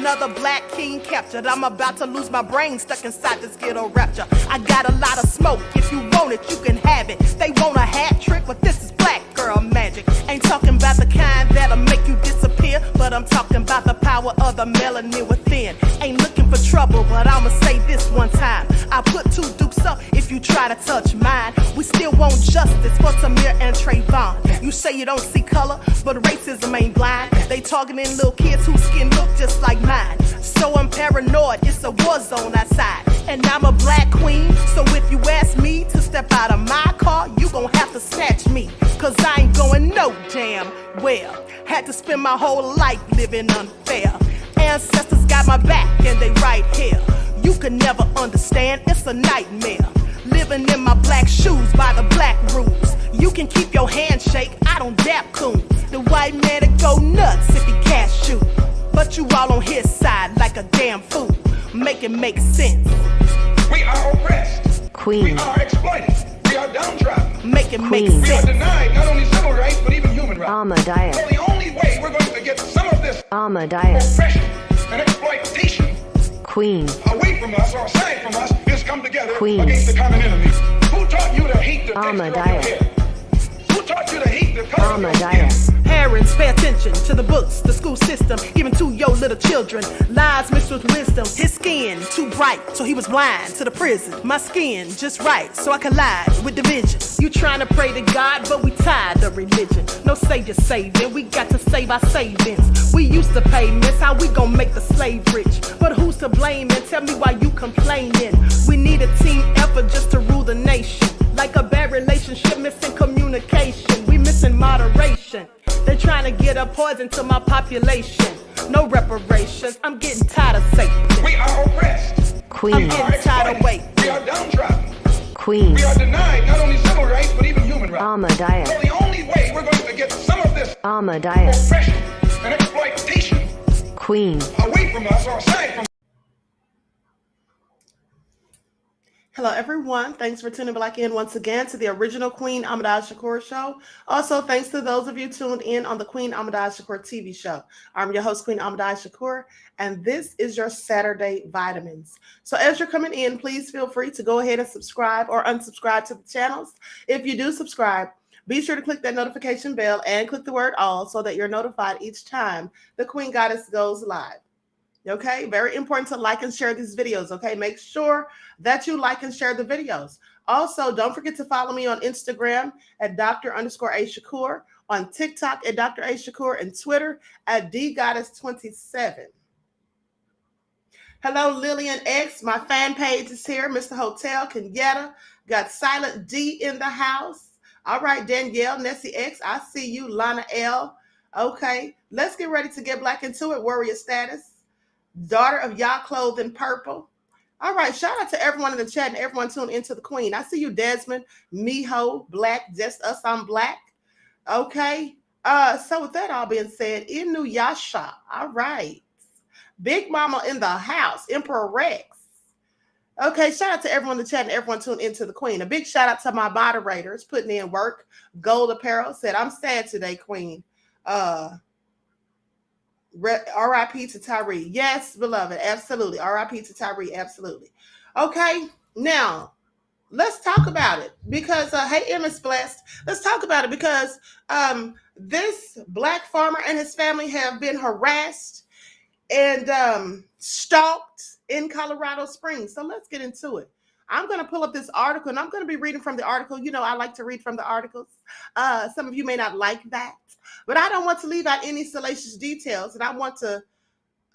another black king captured. I'm about to lose my brain, stuck inside this ghetto rapture. I got a lot of smoke, if you want it, you can have it. They want a hat trick, but this is black girl magic. Ain't talking about the kind that'll make you disappear, but I'm talking about the power of the melanin within. Ain't looking for trouble, but I'ma say this one time. I put 2 dukes up if you try to touch mine. We still want justice for Samir and Trayvon. You say you don't see color, but racism ain't blind. They targeting little kids whose skin look just like mine. So I'm paranoid, it's a war zone outside. And I'm a black queen, so if you ask me to step out of my car, you gon' have to snatch me, cause I ain't going no damn well. Had to spend my whole life living unfair. Ancestors got my back and they right here. You can never understand, it's a nightmare. Living in my black shoes by the black rules. You can keep your handshake, I don't dap coons. The white man to go nuts if he cash you, but you all on his side like a damn fool. Make it make sense. We are oppressed. Queen. We are exploited. We are downtrodden. Make it make Queen. We are sense. denied not only civil rights, but even human rights. Ahmadiyyah. So the only way we're going to get some of this Ahmadiyyah. oppression and exploitation Queen. away from us or aside from us is come together Queen. against the common enemy. Who taught you to hate the texture of your Ahmadiyyah. hair? Who taught you to hate the color of your Ahmadiyyah. skin? Parents, pay attention to the books, the school system, given to your little children. Lies mixed with wisdom. His skin too bright, so he was blind to the prison. My skin just right, so I collide with division. You trying to pray to God, but we tired of religion. No savior saving, we got to save our savings. We used to pay miss, how we gon' make the slave rich? But who's to blame, and tell me why you complaining? We need a team effort just to rule the nation. Like a bad relationship, missing communication. We missing moderation. They're trying to get a poison to my population. No reparations, I'm getting tired of Satan. We are oppressed. I'm Queen. getting tired of waiting. We are downtrodden. Queen. We are denied not only civil rights, but even human rights. Ahmadiyyah. So the only way we're going to get some of this Ahmadiyyah. oppression and exploitation Queen. away from us or aside from us. Hello, everyone. Thanks for tuning back in once again to the original Queen Ahmadiyyah Shakur show. Also, thanks to those of you tuned in on the Queen Ahmadiyyah Shakur TV show. I'm your host, Queen Ahmadiyyah Shakur, and this is your Saturday Vitamins. So as you're coming in, please feel free to go ahead and subscribe or unsubscribe to the channels. If you do subscribe, be sure to click that notification bell and click the word all so that you're notified each time the Queen Goddess goes live. Okay, very important to like and share these videos. Okay, make sure that you like and share the videos. Also, don't forget to follow me on Instagram at Dr._A_Shakur, on TikTok at Dr. A Shakur, and Twitter at DGoddess27. Hello, Lillian X. My fan page is here. Mr. Hotel, Kenyatta. Got Silent D in the house. All right, Danielle, Nessie X. I see you. Lana L. Okay, let's get ready to get black into it. Warrior status. Daughter of Yah clothed in purple. All right, shout out to everyone in the chat and everyone tuned into the Queen. I see you, Desmond, Miho, Black, Just Us, I'm Black. Okay, so with that all being said, Inu Yasha, all right. Big Mama in the house, Emperor Rex. Okay, shout out to everyone in the chat and everyone tuned into the Queen. A big shout out to my moderators putting in work. Gold Apparel said, I'm sad today, Queen. R.I.P. to Tyree. Yes, beloved. Absolutely. R.I.P. to Tyree. Absolutely. Okay. Now, let's talk about it because, hey, Emma's blessed. Let's talk about it because this black farmer and his family have been harassed and stalked in Colorado Springs. So let's get into it. I'm going to pull up this article and I'm going to be reading from the article. You know, I like to read from the articles. Some of you may not like that, but I don't want to leave out any salacious details and I want to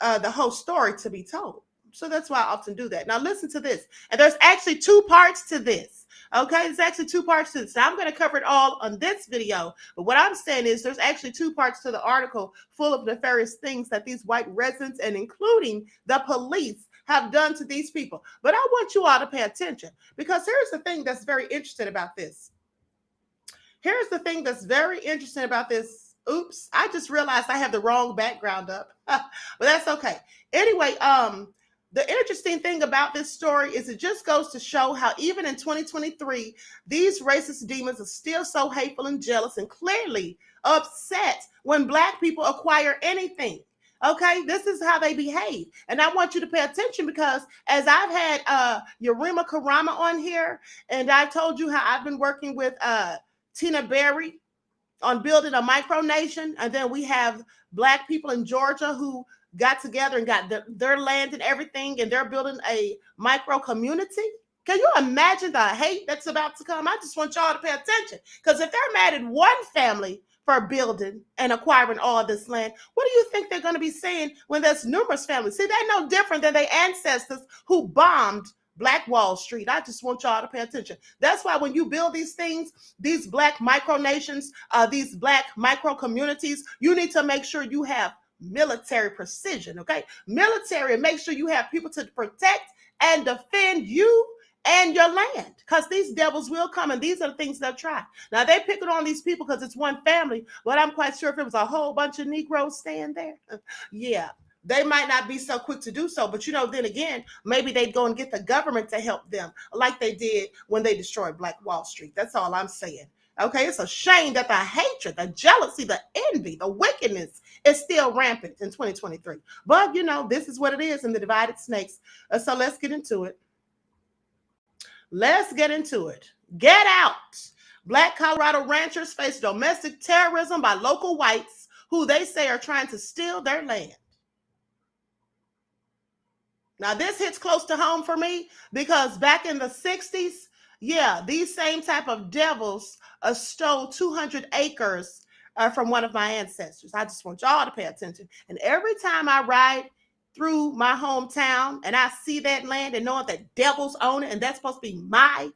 the whole story to be told. So that's why I often do that. Now listen to this. And there's actually 2 parts to this. Okay, there's actually 2 parts to this. Now, I'm going to cover it all on this video. But what I'm saying is there's actually 2 parts to the article full of nefarious things that these white residents and including the police have done to these people. But I want you all to pay attention because here's the thing that's very interesting about this. Here's the thing that's very interesting about this. Oops, I just realized I have the wrong background up, but that's okay. Anyway, the interesting thing about this story is it just goes to show how even in 2023, these racist demons are still so hateful and jealous and clearly upset when black people acquire anything. Okay, this is how they behave. And I want you to pay attention because as I've had Yurima Karama on here, and I told you how I've been working with Tina Berry on building a micronation, and then we have Black people in Georgia who got together and got their land and everything, and they're building a micro community. Can you imagine the hate that's about to come? I just want y'all to pay attention, because if they're mad at one family for building and acquiring all this land, what do you think they're going to be saying when there's numerous families? See, they're no different than their ancestors who bombed Black Wall Street. I just want y'all to pay attention. That's why when you build these things, these Black micronations, these Black micro communities, you need to make sure you have military precision, okay? Military, and make sure you have people to protect and defend you and your land, because these devils will come, and these are the things they'll try. Now, they pick it on these people because it's one family, but I'm quite sure if it was a whole bunch of Negroes staying there, yeah, they might not be so quick to do so. But then again, maybe they'd go and get the government to help them like they did when they destroyed Black Wall Street. That's all I'm saying. Okay, it's a shame that the hatred, the jealousy, the envy, the wickedness is still rampant in 2023. But, this is what it is in the divided snakes. So let's get into it. Let's get into it. Get out. Black Colorado ranchers face domestic terrorism by local whites who they say are trying to steal their land. Now, this hits close to home for me because back in the 60s, these same type of devils stole 200 acres from one of my ancestors. I just want y'all to pay attention. And every time I ride through my hometown and I see that land and knowing that devils own it and that's supposed to be my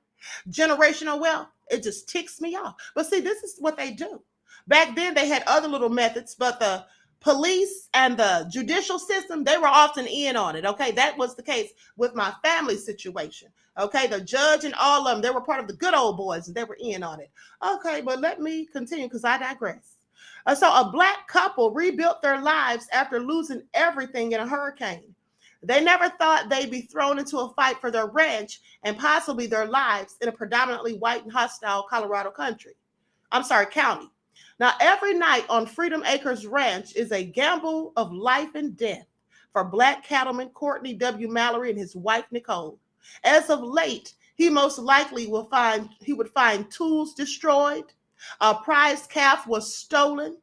generational wealth, it just ticks me off. But see, this is what they do. Back then they had other little methods, but the police and the judicial system, they were often in on it. Okay, that was the case with my family situation. Okay, the judge and all of them, they were part of the good old boys and they were in on it. Okay, but let me continue because I digress. So a Black couple rebuilt their lives after losing everything in a hurricane. They never thought they'd be thrown into a fight for their ranch and possibly their lives in a predominantly white and hostile Colorado county. Now, every night on Freedom Acres Ranch is a gamble of life and death for Black cattleman Courtney W. Mallory and his wife, Nicole. As of late, he most likely would find tools destroyed, a prized calf was stolen,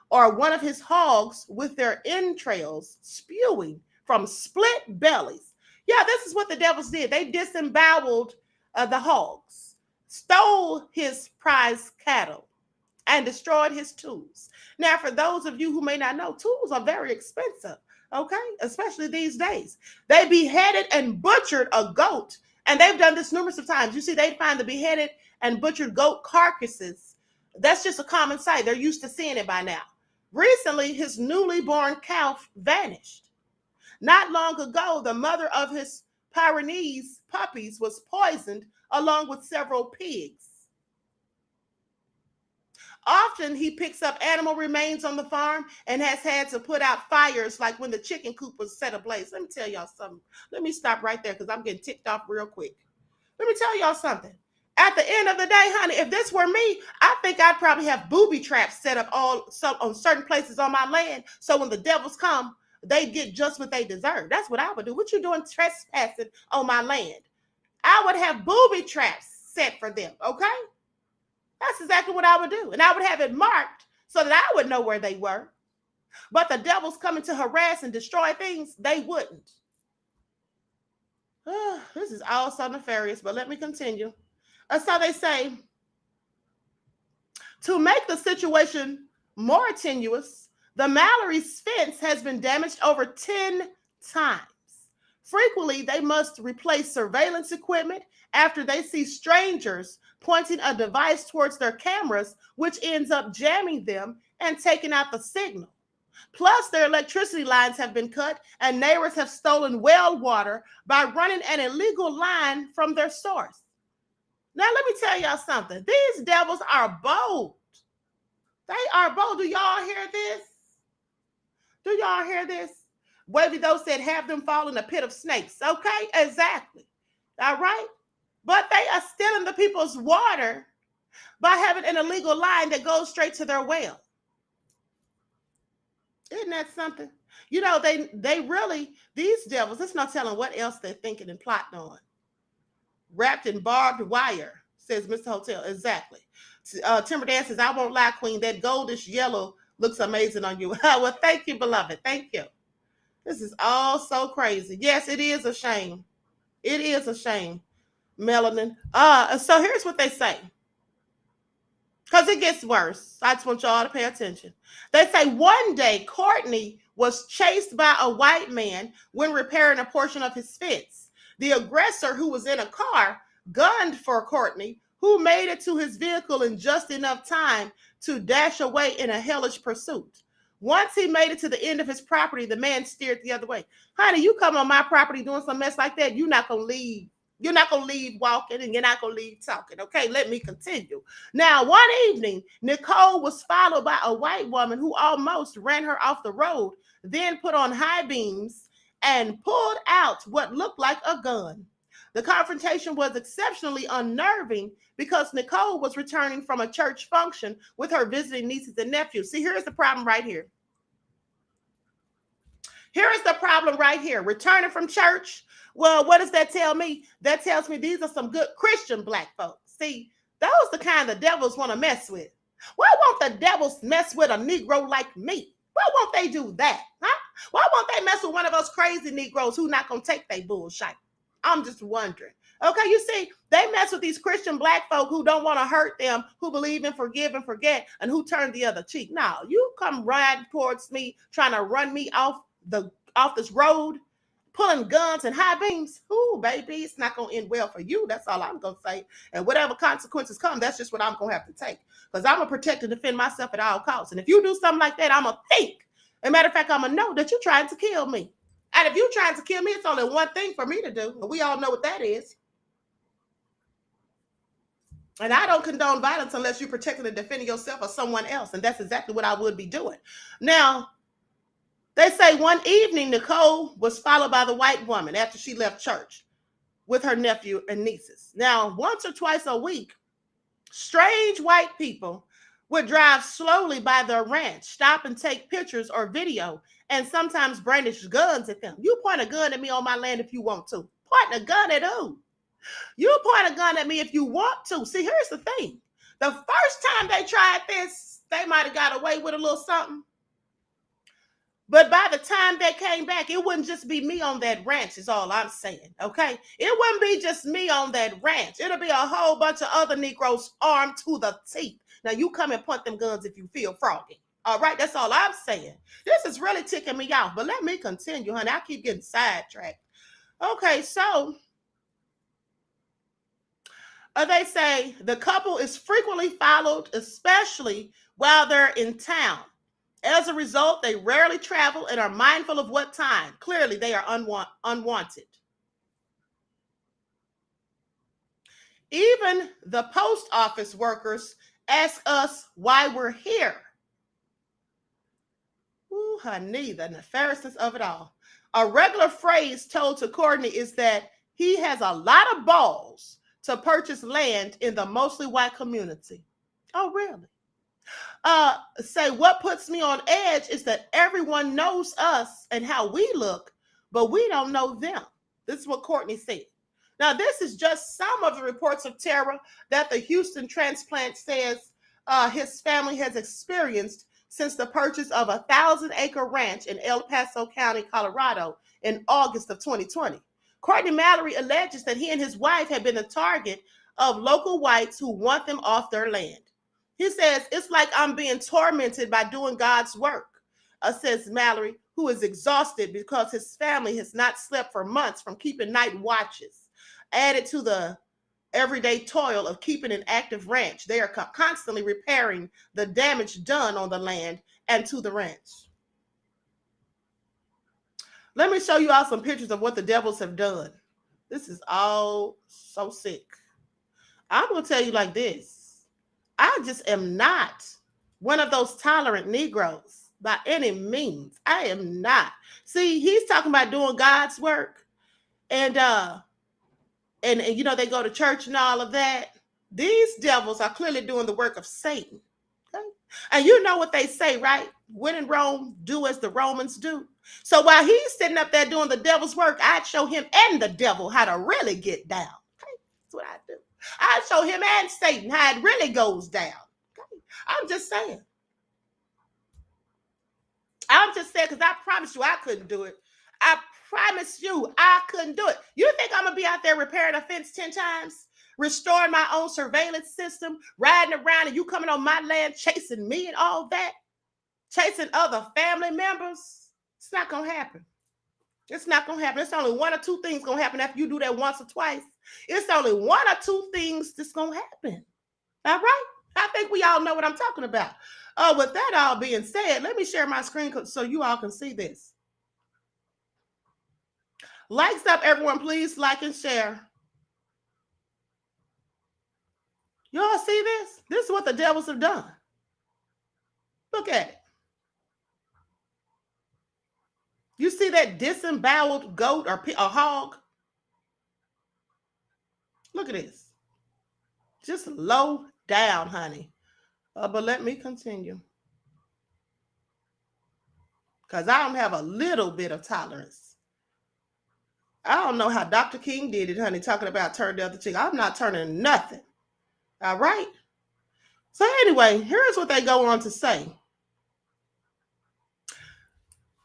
or one of his hogs with their entrails spewing from split bellies. Yeah, this is what the devils did. They disemboweled the hogs, stole his prized cattle, and destroyed his tools. Now, for those of you who may not know, tools are very expensive, okay? Especially these days. They beheaded and butchered a goat, and they've done this numerous of times. You see, they find the beheaded and butchered goat carcasses. That's just a common sight. They're used to seeing it by now. Recently, his newly born calf vanished. Not long ago, the mother of his Pyrenees puppies was poisoned along with several pigs. Often he picks up animal remains on the farm and has had to put out fires like when the chicken coop was set ablaze. Let me tell y'all something. Let me stop right there because I'm getting ticked off real quick. Let me tell y'all something. At the end of the day, honey, if this were me, I think I'd probably have booby traps set up on certain places on my land. So when the devils come, they get just what they deserve. That's what I would do. What you doing trespassing on my land? I would have booby traps set for them, okay? That's exactly what I would do. And I would have it marked so that I would know where they were. But the devils coming to harass and destroy things, they wouldn't. This is all so nefarious, but let me continue. So they say, to make the situation more tenuous, the Mallory's fence has been damaged over 10 times. Frequently, they must replace surveillance equipment after they see strangers pointing a device towards their cameras, which ends up jamming them and taking out the signal. Plus, their electricity lines have been cut and neighbors have stolen well water by running an illegal line from their source. Now, let me tell y'all something. These devils are bold. They are bold. Do y'all hear this? Do y'all hear this? Wavy those said, have them fall in a pit of snakes. Okay, exactly. All right. But they are stealing the people's water by having an illegal line that goes straight to their well. Isn't that something? You know, they really, these devils, there's no telling what else they're thinking and plotting on. Wrapped in barbed wire, says Mr. Hotel. Exactly. Timber Dan says, I won't lie, Queen. That goldish yellow looks amazing on you. Well, thank you, beloved. Thank you. This is all so crazy. Yes, it is a shame. It is a shame, Melanin. So here's what they say. Because it gets worse. I just want y'all to pay attention. They say one day Courtney was chased by a white man when repairing a portion of his fence. The aggressor, who was in a car, gunned for Courtney, who made it to his vehicle in just enough time to dash away in a hellish pursuit. Once he made it to the end of his property, the man steered the other way. Honey, you come on my property doing some mess like that, you're not going to leave. You're not going to leave walking and you're not going to leave talking. Okay, let me continue. Now, one evening, Nicole was followed by a white woman who almost ran her off the road, then put on high beams and pulled out what looked like a gun. The confrontation was exceptionally unnerving because Nicole was returning from a church function with her visiting nieces and nephews. See, here's the problem right here. Here is the problem right here. Returning from church. Well, what does that tell me? That tells me these are some good Christian black folks. See, those the kind the devils want to mess with. Why won't the devils mess with a Negro like me? Why won't they do that? Huh? Why won't they mess with one of us crazy Negroes who not going to take their bullshit? I'm just wondering. Okay, you see, they mess with these Christian black folk who don't want to hurt them, who believe in forgive and forget, and who turn the other cheek. Now, you come riding towards me, trying to run me off this road, pulling guns and high beams. Ooh, baby, it's not going to end well for you. That's all I'm going to say. And whatever consequences come, that's just what I'm going to have to take. Because I'm going to protect and defend myself at all costs. And if you do something like that, I'm going to think. As a matter of fact, I'm going to know that you're trying to kill me. And if you're trying to kill me, it's only one thing for me to do. And we all know what that is. And I don't condone violence unless you're protecting and defending yourself or someone else. And that's exactly what I would be doing. Now, they say one evening, Nicole was followed by the white woman after she left church with her nephew and nieces. Now, once or twice a week, strange white people would drive slowly by their ranch, stop and take pictures or video, and sometimes brandish guns at them. You point a gun at me on my land if you want to. Point a gun at who? You point a gun at me if you want to. See, here's the thing. The first time they tried this, they might have got away with a little something. But by the time they came back, it wouldn't just be me on that ranch is all I'm saying, okay? It wouldn't be just me on that ranch. It'll be a whole bunch of other Negroes armed to the teeth. Now, you come and point them guns if you feel froggy. All right, that's all I'm saying. This is really ticking me off, but let me continue, honey. I keep getting sidetracked. Okay, so they say the couple is frequently followed, especially while they're in town. As a result, they rarely travel and are mindful of what time. Clearly, they are unwanted. Even the post office workers ask us why we're here. Ooh, honey, the nefariousness of it all. A regular phrase told to Courtney is that he has a lot of balls to purchase land in the mostly white community. Oh, really? Say what puts me on edge is that everyone knows us and how we look, but we don't know them. This is what Courtney said. Now, this is just some of the reports of terror that the Houston transplant says his family has experienced since the purchase of a 1,000-acre ranch in El Paso County, Colorado in August of 2020. Courtney Mallory alleges that he and his wife have been the target of local whites who want them off their land. He says, it's like I'm being tormented by doing God's work, says Mallory, who is exhausted because his family has not slept for months from keeping night watches. Added to the everyday toil of keeping an active ranch, they are constantly repairing the damage done on the land and to the ranch. Let me show you all some pictures of what the devils have done. This is all so sick. I'm going to tell you like this. I just am not one of those tolerant Negroes by any means. I am not. See, he's talking about doing God's work. And you know, they go to church and all of that. These devils are clearly doing the work of Satan. Okay? And you know what they say, right? When in Rome, do as the Romans do. So while he's sitting up there doing the devil's work, I'd show him and the devil how to really get down. Okay? That's what I do. I'd show him and Satan how it really goes down. Okay? I'm just saying. I'm just saying, because I promise you I couldn't do it. I promise you I couldn't do it. You think I'm going to be out there repairing a fence 10 times? Restoring my own surveillance system, riding around and you coming on my land chasing me and all that? Chasing other family members? It's not going to happen. It's not going to happen. It's only one or two things going to happen after you do that once or twice. It's only one or two things that's going to happen. All right? I think we all know what I'm talking about. With that all being said, let me share my screen so you all can see this. Likes up, everyone. Please like and share. Y'all see this? This is what the devils have done. Look at it. You see that disemboweled goat or a hog? Look at this. Just low down, honey. But let me continue. Because I don't have a little bit of tolerance. I don't know how Dr. King did it, honey, talking about turn the other cheek. I'm not turning nothing. All right? So anyway, here's what they go on to say.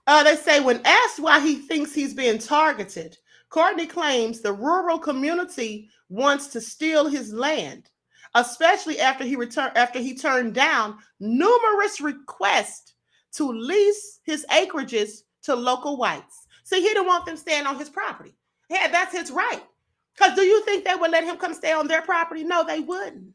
They say, when asked why he thinks he's being targeted, Courtney claims the rural community wants to steal his land, especially after he turned down numerous requests to lease his acreages to local whites. See, he didn't want them staying on his property. Yeah, that's his right. Because do you think they would let him come stay on their property? No, they wouldn't.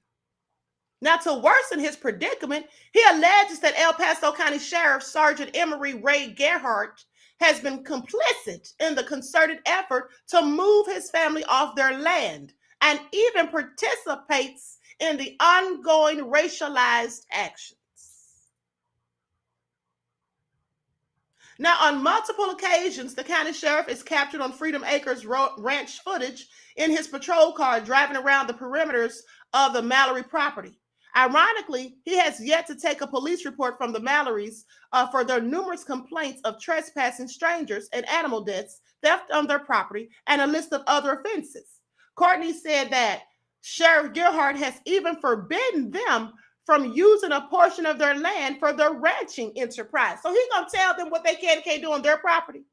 Now, to worsen his predicament, he alleges that El Paso County Sheriff Sergeant Emery Ray Gerhardt has been complicit in the concerted effort to move his family off their land and even participates in the ongoing racialized actions. Now, on multiple occasions, the county sheriff is captured on Freedom Acres ranch footage in his patrol car driving around the perimeters of the Mallory property. Ironically, he has yet to take a police report from the Mallorys for their numerous complaints of trespassing strangers and animal deaths, theft on their property, and a list of other offenses. Courtney said that Sheriff Gerhardt has even forbidden them from using a portion of their land for their ranching enterprise. So he's going to tell them what they can and can't do on their property.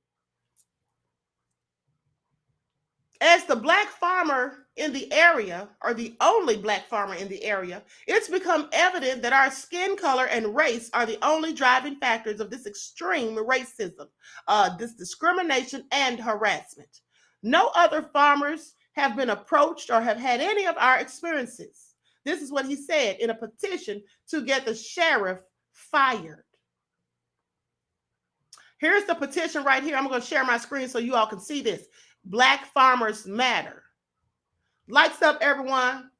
As the black farmer in the area, or the only black farmer in the area, it's become evident that our skin color and race are the only driving factors of this extreme racism, this discrimination and harassment. No other farmers have been approached or have had any of our experiences. This is what he said in a petition to get the sheriff fired. Here's the petition right here. I'm going to share my screen so you all can see this. Black Farmers Matter. Likes up, everyone.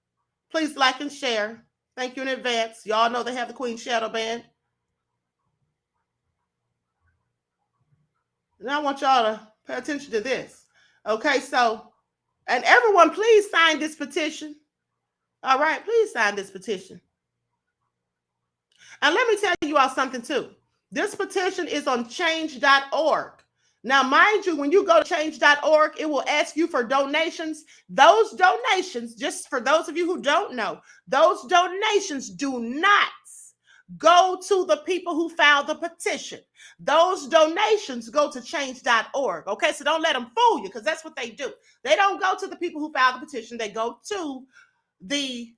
Please like and share. Thank you in advance. Y'all know they have the Queen Shadow Band. And I want y'all to pay attention to this. Okay, so, and everyone, please sign this petition. All right, please sign this petition. And let me tell you all something too. This petition is on change.org. Now, mind you, when you go to change.org, it will ask you for donations. Those donations, just for those of you who don't know, those donations do not go to the people who filed the petition. Those donations go to change.org. Okay, so don't let them fool you, because that's what they do. They don't go to the people who filed the petition. They go to the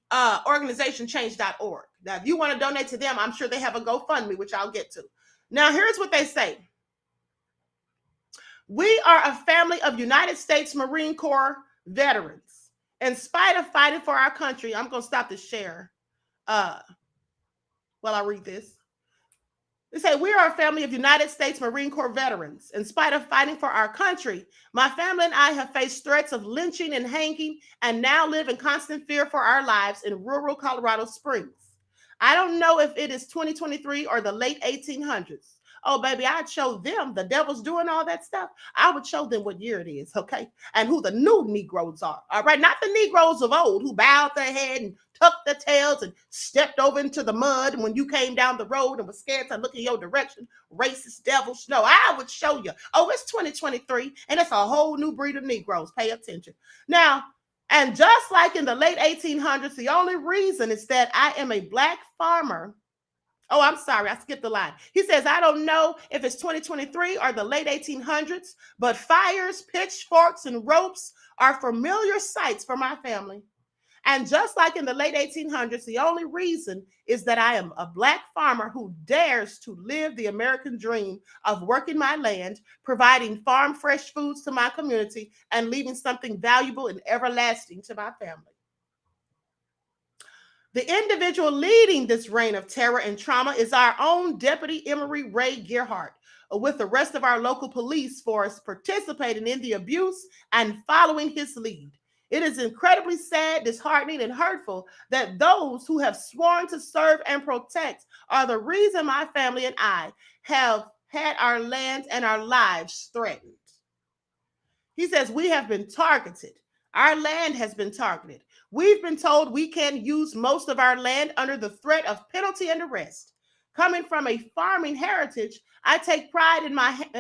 organization change.org. Now, if you want to donate to them, I'm sure they have a GoFundMe, which I'll get to. Now, here's what they say. We are a family of United States Marine Corps veterans. In spite of fighting for our country, I'm going to stop the share while I read this. They say, we are a family of United States Marine Corps veterans. In spite of fighting for our country, my family and I have faced threats of lynching and hanging and now live in constant fear for our lives in rural Colorado Springs. I don't know if it is 2023 or the late 1800s. Oh, baby, I'd show them the devil's doing all that stuff. I would show them what year it is, okay? And who the new Negroes are, all right? Not the Negroes of old who bowed their head and tucked their tails and stepped over into the mud when you came down the road and was scared to look in your direction. Racist devils. No, I would show you. Oh, it's 2023 and it's a whole new breed of Negroes. Pay attention. Now, and just like in the late 1800s, the only reason is that I am a black farmer. Oh, I'm sorry, I skipped the line. He says, I don't know if it's 2023 or the late 1800s, but fires, pitchforks, and ropes are familiar sights for my family. And just like in the late 1800s, the only reason is that I am a black farmer who dares to live the American dream of working my land, providing farm fresh foods to my community, and leaving something valuable and everlasting to my family. The individual leading this reign of terror and trauma is our own Deputy Emery Ray Gerhardt, with the rest of our local police force participating in the abuse and following his lead. It is incredibly sad, disheartening, and hurtful that those who have sworn to serve and protect are the reason my family and I have had our land and our lives threatened. He says, we have been targeted. Our land has been targeted. We've been told we can't use most of our land under the threat of penalty and arrest. Coming from a farming heritage, I take pride in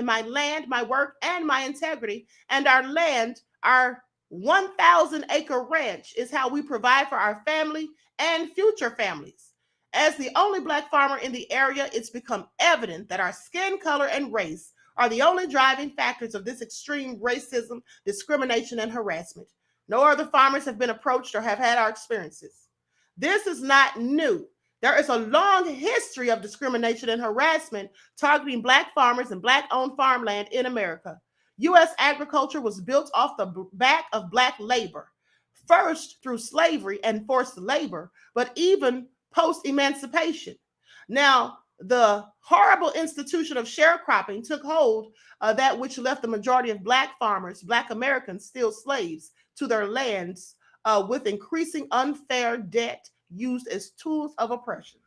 my land, my work, and my integrity. And our land, our 1,000-acre ranch, is how we provide for our family and future families. As the only black farmer in the area, it's become evident that our skin color and race are the only driving factors of this extreme racism, discrimination, and harassment. No other farmers have been approached or have had our experiences. This is not new. There is a long history of discrimination and harassment targeting black farmers and black-owned farmland in America. U.S. agriculture was built off the back of black labor, first through slavery and forced labor, but even post-emancipation. Now, the horrible institution of sharecropping took hold, that which left the majority of black farmers, black Americans, still slaves to their lands, with increasing unfair debt used as tools of oppression.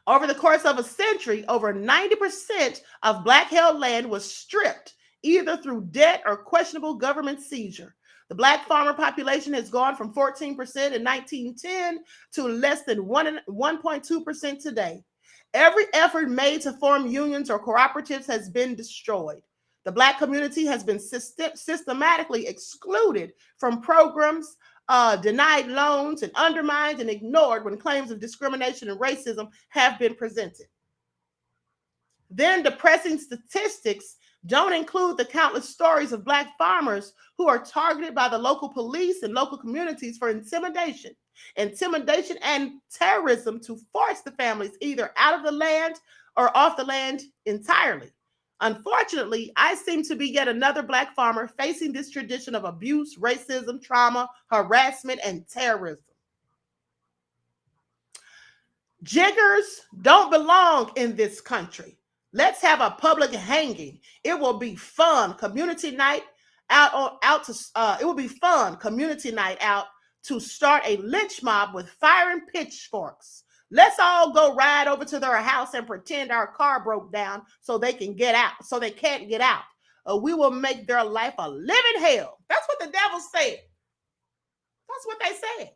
Over the course of a century, over 90% of black-held land was stripped, either through debt or questionable government seizure. The black farmer population has gone from 14% in 1910 to less than 1.2% today. Every effort made to form unions or cooperatives has been destroyed. The black community has been systematically excluded from programs, denied loans, and undermined and ignored when claims of discrimination and racism have been presented. Then depressing statistics don't include the countless stories of black farmers who are targeted by the local police and local communities for intimidation and terrorism to force the families either out of the land or off the land entirely. Unfortunately, I seem to be yet another black farmer facing this tradition of abuse, racism, trauma, harassment, and terrorism. Jiggers don't belong in this country. Let's have a public hanging. It will be fun. Community night out to start a lynch mob with fire and pitchforks. Let's all go ride over to their house and pretend our car broke down so they can get out, so they can't get out. We will make their life a living hell. That's what the devil said. That's what they said.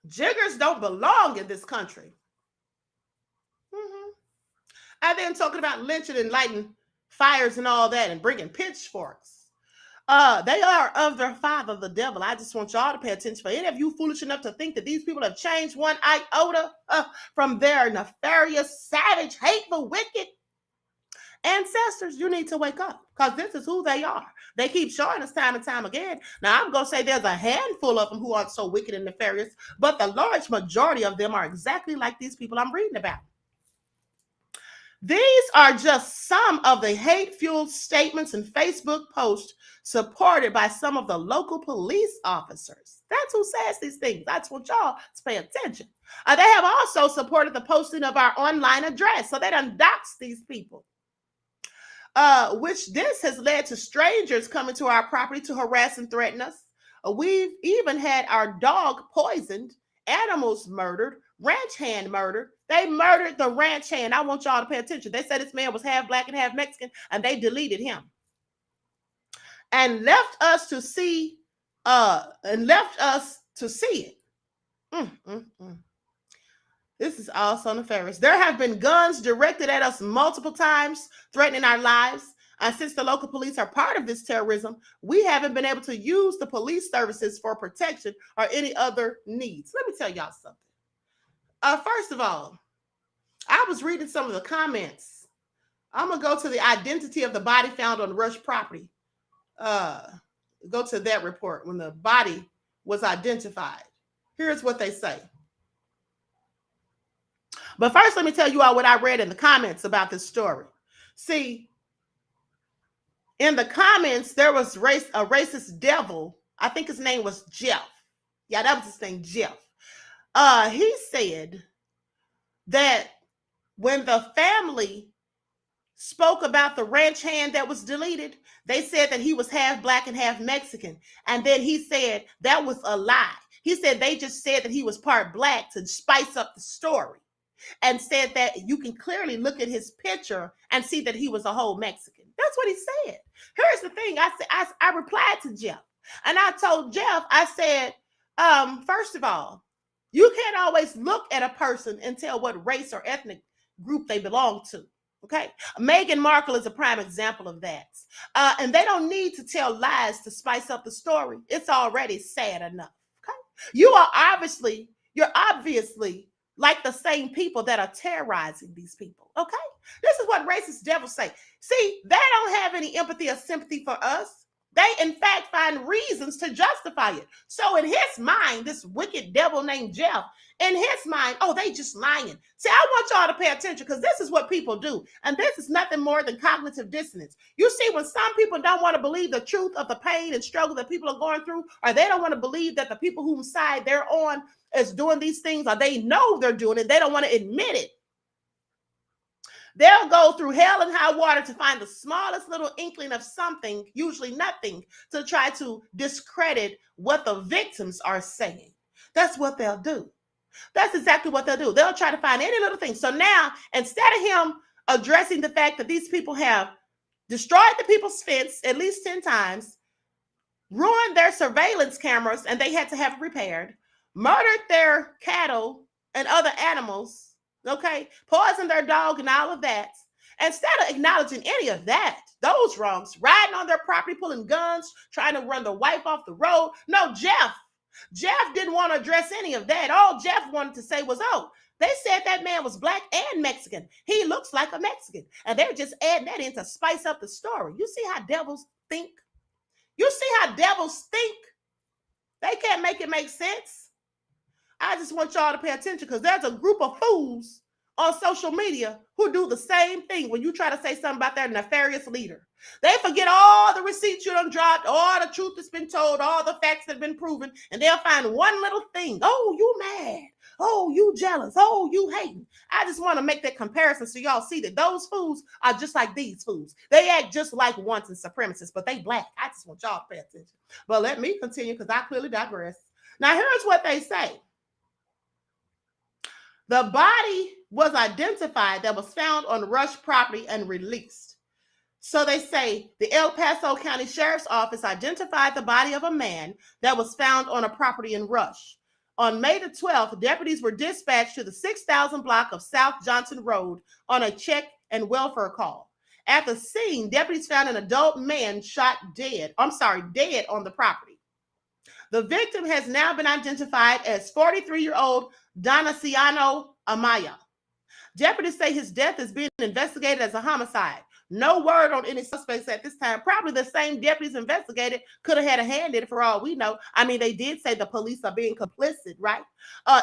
Jiggers don't belong in this country. And then talking about lynching and lighting fires and all that and bringing pitchforks. They are of their father, the devil. I just want y'all to pay attention. For any of you foolish enough to think that these people have changed one iota from their nefarious, savage, hateful, wicked ancestors, you need to wake up, because this is who they are. They keep showing us time and time again. Now, I'm going to say there's a handful of them who aren't so wicked and nefarious, but the large majority of them are exactly like these people I'm reading about. These are just some of the hate-fueled statements and Facebook posts supported by some of the local police officers. That's who says these things. I just want y'all to pay attention. They have also supported the posting of our online address, so they done doxed these people. Which this has led to strangers coming to our property to harass and threaten us. We've even had our dog poisoned, animals murdered, ranch hand murdered. They murdered the ranch hand. I want y'all to pay attention. They said this man was half black and half Mexican, and they deleted him and left us to see and left us to see it. Mm, mm, mm. This is also nefarious. There have been guns directed at us multiple times, threatening our lives. And since the local police are part of this terrorism, we haven't been able to use the police services for protection or any other needs. Let me tell y'all something. First of all, I was reading some of the comments. I'm going to go to the identity of the body found on Rush property. Go to that report when the body was identified. Here's what they say. But first, let me tell you all what I read in the comments about this story. See, in the comments, there was a racist devil. I think his name was Jeff. Yeah, that was his name, Jeff. He said that when the family spoke about the ranch hand that was deleted, they said that he was half black and half Mexican. And then he said that was a lie. He said they just said that he was part black to spice up the story, and said that you can clearly look at his picture and see that he was a whole Mexican. That's what he said. Here's the thing. I replied to Jeff, and I told Jeff, I said, first of all, you can't always look at a person and tell what race or ethnic group they belong to. Okay. Meghan Markle is a prime example of that. And they don't need to tell lies to spice up the story. It's already sad enough. Okay. You're obviously like the same people that are terrorizing these people. Okay. This is what racist devils say. See, they don't have any empathy or sympathy for us. They, in fact, find reasons to justify it. So in his mind, this wicked devil named Jeff, in his mind, oh, they just lying. See, I want y'all to pay attention, because this is what people do. And this is nothing more than cognitive dissonance. You see, when some people don't want to believe the truth of the pain and struggle that people are going through, or they don't want to believe that the people whose side they're on is doing these things, or they know they're doing it, they don't want to admit it. They'll go through hell and high water to find the smallest little inkling of something, usually nothing, to try to discredit what the victims are saying. That's what they'll do. That's exactly what they'll do. They'll try to find any little thing. So now, instead of him addressing the fact that these people have destroyed the people's fence at least 10 times, ruined their surveillance cameras and they had to have it repaired, murdered their cattle and other animals, okay, poisoned their dog and all of that, instead of acknowledging any of that, those wrongs, riding on their property, pulling guns, trying to run the wife off the road. No, Jeff didn't want to address any of that. All Jeff wanted to say was, oh, they said that man was black and Mexican. He looks like a Mexican. And they're just adding that in to spice up the story. You see how devils think? You see how devils think? They can't make it make sense. I just want y'all to pay attention, because there's a group of fools on social media who do the same thing when you try to say something about their nefarious leader. They forget all the receipts you done dropped, all the truth that's been told, all the facts that have been proven, and they'll find one little thing. Oh, you mad. Oh, you jealous. Oh, you hating. I just want to make that comparison so y'all see that those fools are just like these fools. They act just like wanton supremacists, but they black. I just want y'all to pay attention. But let me continue, because I clearly digress. Now, here's what they say. The body was identified that was found on Rush property and released. So they say the El Paso County Sheriff's Office identified the body of a man that was found on a property in Rush. On May the 12th, deputies were dispatched to the 6,000 block of South Johnson Road on a check and welfare call. At the scene, deputies found an adult man dead on the property. The victim has now been identified as 43-year-old Donaciano Amaya. Deputies say his death is being investigated as a homicide. No word on any suspects at this time. Probably the same deputies investigated could have had a hand in it for all we know. I mean, they did say the police are being complicit, right?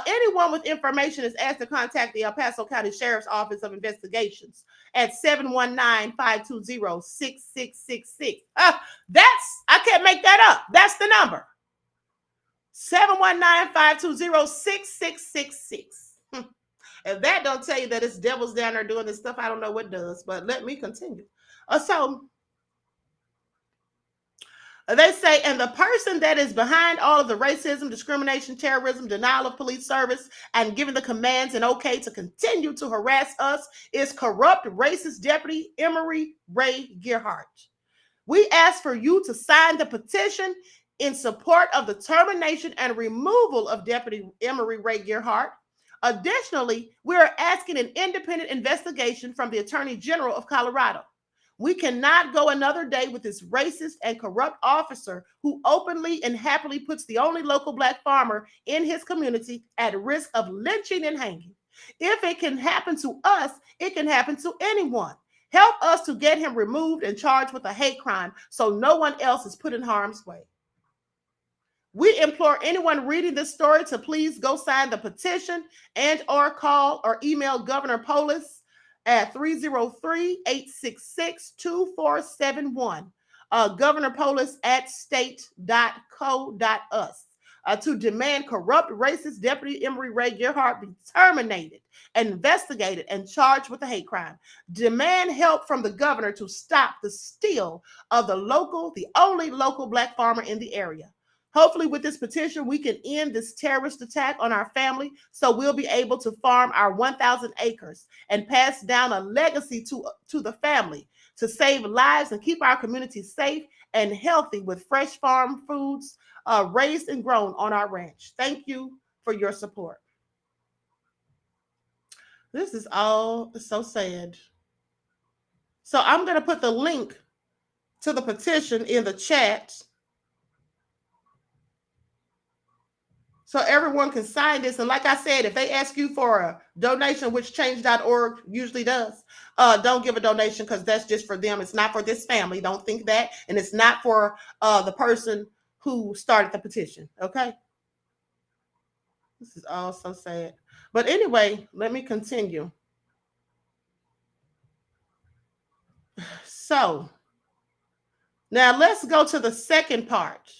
Anyone with information is asked to contact the El Paso County Sheriff's Office of Investigations at 719-520-6666. I can't make that up. That's the number. 719-520-6666. If that don't tell you that it's devils down there doing this stuff, I don't know what does. But let me continue. So they say, and the person that is behind all of the racism, discrimination, terrorism, denial of police service, and giving the commands and okay to continue to harass us is corrupt, racist Deputy Emery Ray Gerhardt. We ask for you to sign the petition in support of the termination and removal of Deputy Emory Ray Gearhart. Additionally, we are asking an independent investigation from the Attorney General of Colorado. We cannot go another day with this racist and corrupt officer who openly and happily puts the only local Black farmer in his community at risk of lynching and hanging. If it can happen to us, it can happen to anyone. Help us to get him removed and charged with a hate crime so no one else is put in harm's way. We implore anyone reading this story to please go sign the petition and or call or email Governor Polis at 303-866-2471. Governor Polis at state.co.us to demand corrupt racist Deputy Emory Ray Gearhart be terminated, investigated, and charged with a hate crime. Demand help from the governor to stop the steal of the only local Black farmer in the area. Hopefully with this petition, we can end this terrorist attack on our family so we'll be able to farm our 1,000 acres and pass down a legacy to the family to save lives and keep our community safe and healthy with fresh farm foods raised and grown on our ranch. Thank you for your support. This is all so sad. So I'm going to put the link to the petition in the chat so everyone can sign this. And like I said, if they ask you for a donation, which change.org usually does, don't give a donation because that's just for them. It's not for this family. Don't think that. And it's not for the person who started the petition. Okay? This is all so sad. But anyway, let me continue. So now let's go to the second part.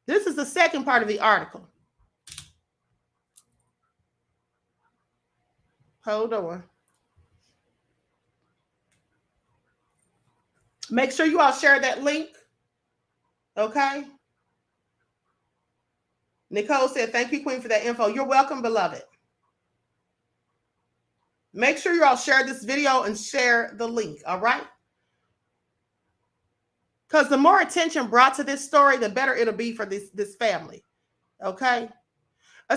This is the second part of the article. Hold on. Make sure you all share that link. Okay. Nicole said, thank you, Queen, for that info. You're welcome, beloved. Make sure you all share this video and share the link. All right. Because the more attention brought to this story, the better it'll be for this family. Okay.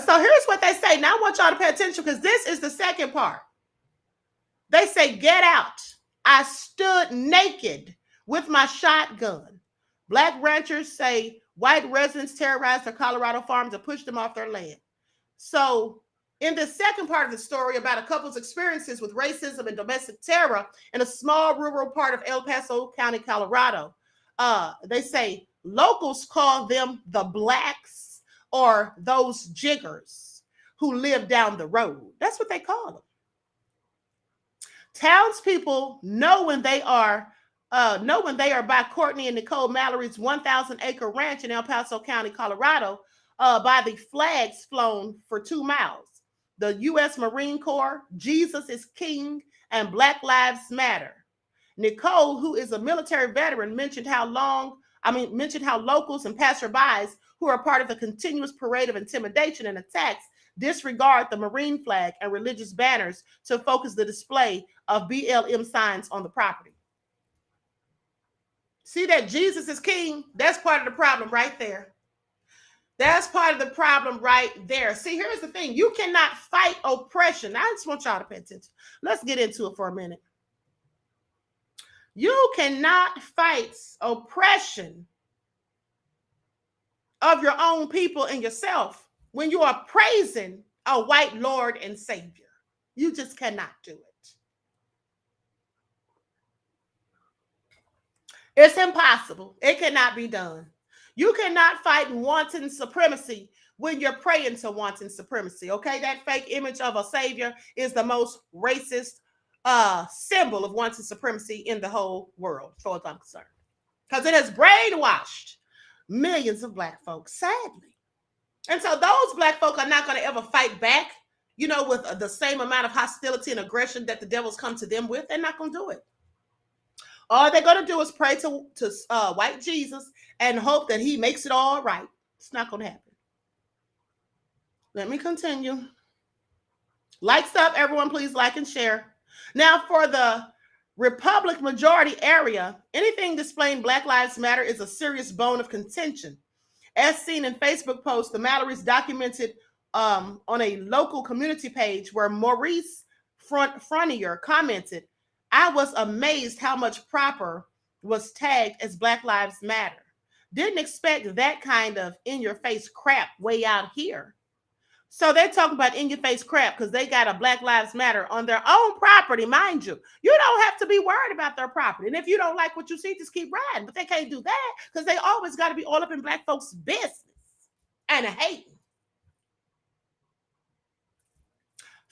So here's what they say. Now I want y'all to pay attention because this is the second part. They say, get out. I stood naked with my shotgun. Black ranchers say white residents terrorized their Colorado farms and pushed them off their land. So in the second part of the story about a couple's experiences with racism and domestic terror in a small rural part of El Paso County, Colorado, they say locals call them the blacks or those jiggers who live down the road. That's what they call them. Townspeople know when they are by Courtney and Nicole Mallory's 1,000-acre ranch in El Paso County, Colorado, by the flags flown for 2 miles. The U.S. Marine Corps, Jesus is King, and Black Lives Matter. Nicole, who is a military veteran, mentioned how locals and passerbys who are part of the continuous parade of intimidation and attacks disregard the Marine flag and religious banners to focus the display of BLM signs on the property. See that Jesus is King? That's part of the problem right there. That's part of the problem right there. See, here's the thing. You cannot fight oppression. I just want y'all to pay attention. Let's get into it for a minute. You cannot fight oppression of your own people and yourself when you are praising a white Lord and Savior. You just cannot do it. It's impossible. It cannot be done. You cannot fight wanton supremacy when you're praying to wanton supremacy. Okay, that fake image of a savior is the most racist symbol of wanton supremacy in the whole world, as far as I'm concerned, because it has brainwashed millions of Black folks, sadly. And so those Black folk are not going to ever fight back, with the same amount of hostility and aggression that the devil's come to them with. They're not going to do it. All they're going to do is pray to white Jesus and hope that he makes it all right. It's not going to happen. Let me continue. Likes up, everyone. Please like and share. Now, for the Republican majority area, anything displaying Black Lives Matter is a serious bone of contention. As seen in Facebook posts, the Mallories documented on a local community page where Maurice Frontier commented, "I was amazed how much proper was tagged as Black Lives Matter. Didn't expect that kind of in-your-face crap way out here." So they're talking about in-your-face crap because they got a Black Lives Matter on their own property, mind you. You don't have to be worried about their property. And if you don't like what you see, just keep riding. But they can't do that because they always got to be all up in Black folks' business and hating.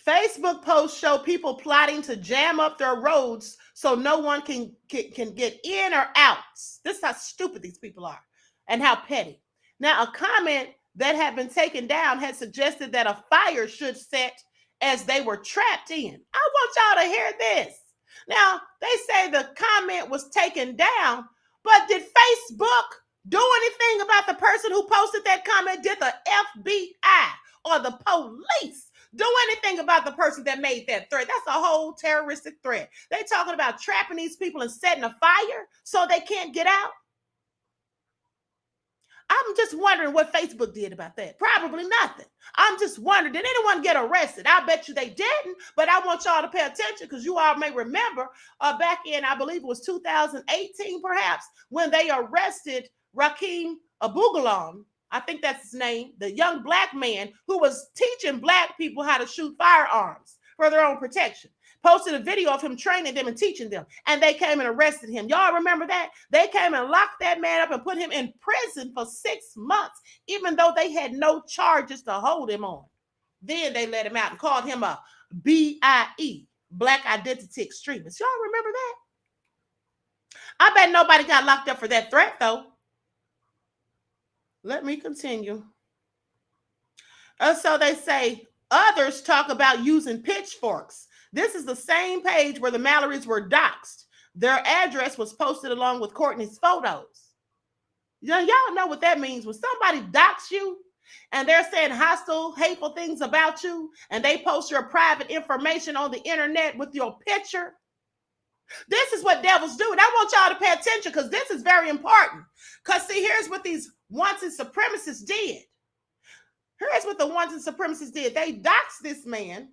Facebook posts show people plotting to jam up their roads so no one can get in or out. This is how stupid these people are and how petty. Now, a comment that had been taken down had suggested that a fire should set as they were trapped in. I want y'all to hear this. Now, they say the comment was taken down, but did Facebook do anything about the person who posted that comment? Did the FBI or the police do anything about the person that made that threat? That's a whole terroristic threat. They talking about trapping these people and setting a fire so they can't get out. I'm just wondering what Facebook did about that. Probably nothing. I'm just wondering, did anyone get arrested? I bet you they didn't, but I want y'all to pay attention because you all may remember back in, I believe it was 2018 perhaps, when they arrested Rakeem Abugalam. I think that's his name, the young Black man who was teaching Black people how to shoot firearms for their own protection. Posted a video of him training them and teaching them, and they came and arrested him. Y'all remember that? They came and locked that man up and put him in prison for 6 months, even though they had no charges to hold him on. Then they let him out and called him a BIE, Black Identity Extremist. Y'all remember that? I bet nobody got locked up for that threat, though. Let me continue. So they say others talk about using pitchforks. This is the same page where the Mallories were doxxed. Their address was posted along with Courtney's photos. Y'all know what that means. When somebody doxes you and they're saying hostile, hateful things about you, and they post your private information on the internet with your picture. This is what devils do. And I want y'all to pay attention because this is very important. Because see, here's what these wanted supremacists did. Here's what the wanted supremacists did. They doxed this man,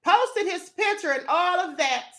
posted his picture and all of that.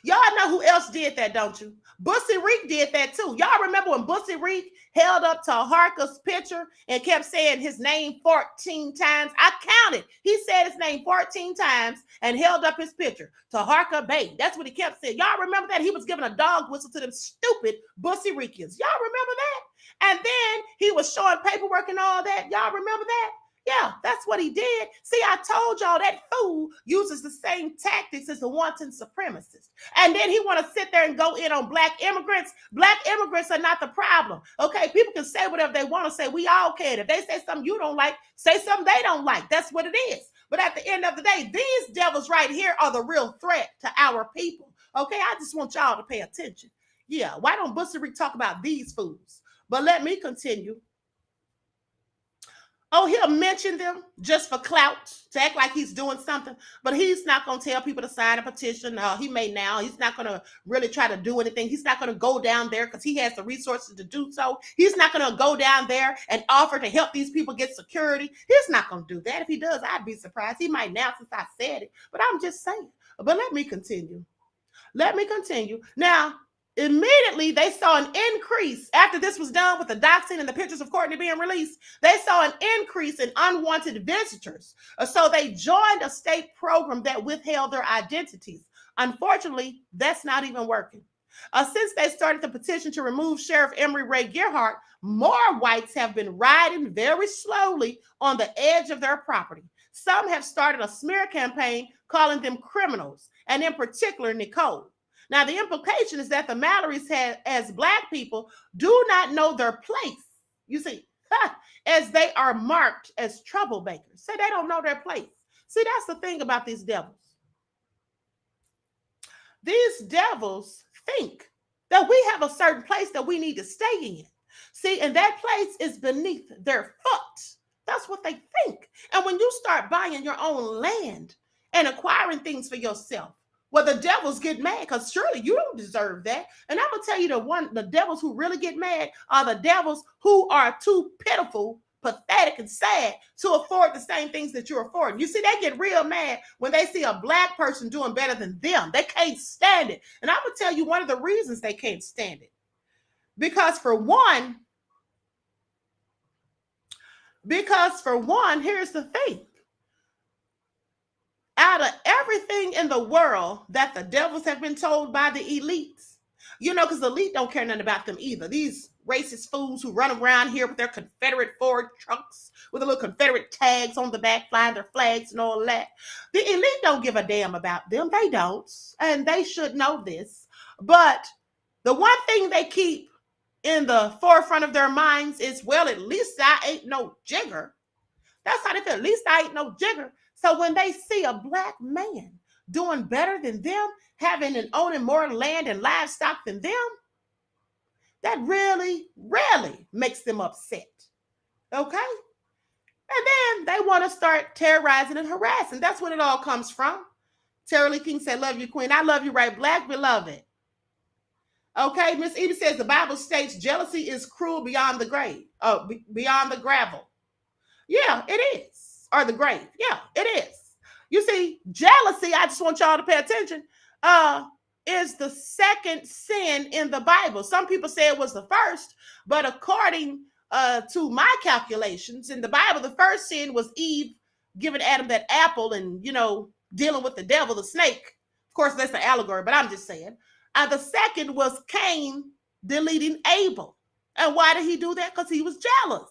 Y'all know who else did that, don't you? Bussy Reek did that too. Y'all remember when Bussy Reek held up to Harker's picture and kept saying his name 14 times? I counted. He said his name 14 times and held up his picture to Harker Bay. That's what he kept saying. Y'all remember that? He was giving a dog whistle to them stupid Bussy Reekians. Y'all remember that? And then he was showing paperwork and all that. Y'all remember that? Yeah, that's what he did. See, I told y'all that fool uses the same tactics as the wanton supremacist. And then he want to sit there and go in on Black immigrants. Black immigrants are not the problem. Okay, people can say whatever they want to say. We all can. If they say something you don't like, say something they don't like. That's what it is. But at the end of the day, these devils right here are the real threat to our people. Okay, I just want y'all to pay attention. Yeah, why don't Bussy Reek talk about these fools? But let me continue. Oh, he'll mention them just for clout, to act like he's doing something, but he's not going to tell people to sign a petition. He may now. He's not going to really try to do anything. He's not going to go down there because he has the resources to do so. He's not going to go down there and offer to help these people get security. He's not going to do that. If he does, I'd be surprised. He might now since I said it, but I'm just saying. But let me continue. Now, immediately, they saw an increase after this was done with the doxing and the pictures of Courtney being released. They saw an increase in unwanted visitors. So they joined a state program that withheld their identities. Unfortunately, that's not even working. Since they started the petition to remove Sheriff Emory Ray Gerhardt, more whites have been riding very slowly on the edge of their property. Some have started a smear campaign calling them criminals, and in particular, Nicole. Now, the implication is that the Mallories, as Black people, do not know their place. You see, as they are marked as troublemakers. Say they don't know their place. See, that's the thing about these devils. These devils think that we have a certain place that we need to stay in. See, and that place is beneath their foot. That's what they think. And when you start buying your own land and acquiring things for yourself, Well, the devils get mad because surely you don't deserve that. And I'm gonna tell you the devils who really get mad are the devils who are too pitiful, pathetic, and sad to afford the same things that you're affording. You see, they get real mad when they see a black person doing better than them. They can't stand it. And I'm gonna tell you one of the reasons they can't stand it. Because for one, here's the thing. Out of everything in the world that the devils have been told by the elites, because the elite don't care nothing about them either. These racist fools who run around here with their Confederate Ford trucks with the little Confederate tags on the back, flying their flags and all that. The elite don't give a damn about them. They don't, and they should know this. But the one thing they keep in the forefront of their minds is, well, at least I ain't no jigger. That's how they feel. At least I ain't no jigger. So when they see a black man doing better than them, having and owning more land and livestock than them, that really, really makes them upset. Okay? And then they want to start terrorizing and harassing. That's what it all comes from. Terry Lee King said, love you, Queen. I love you, right? Black beloved. Okay, Miss Eva says the Bible states jealousy is cruel beyond the grave. Beyond the gravel. Yeah, it is. Or the grave. Yeah, it is. You see, jealousy, I just want y'all to pay attention, is the second sin in the Bible. Some people say it was the first, but according to my calculations in the Bible, the first sin was Eve giving Adam that apple and, dealing with the devil, the snake. Of course, that's an allegory, but I'm just saying. The second was Cain deleting Abel. And why did he do that? Because he was jealous.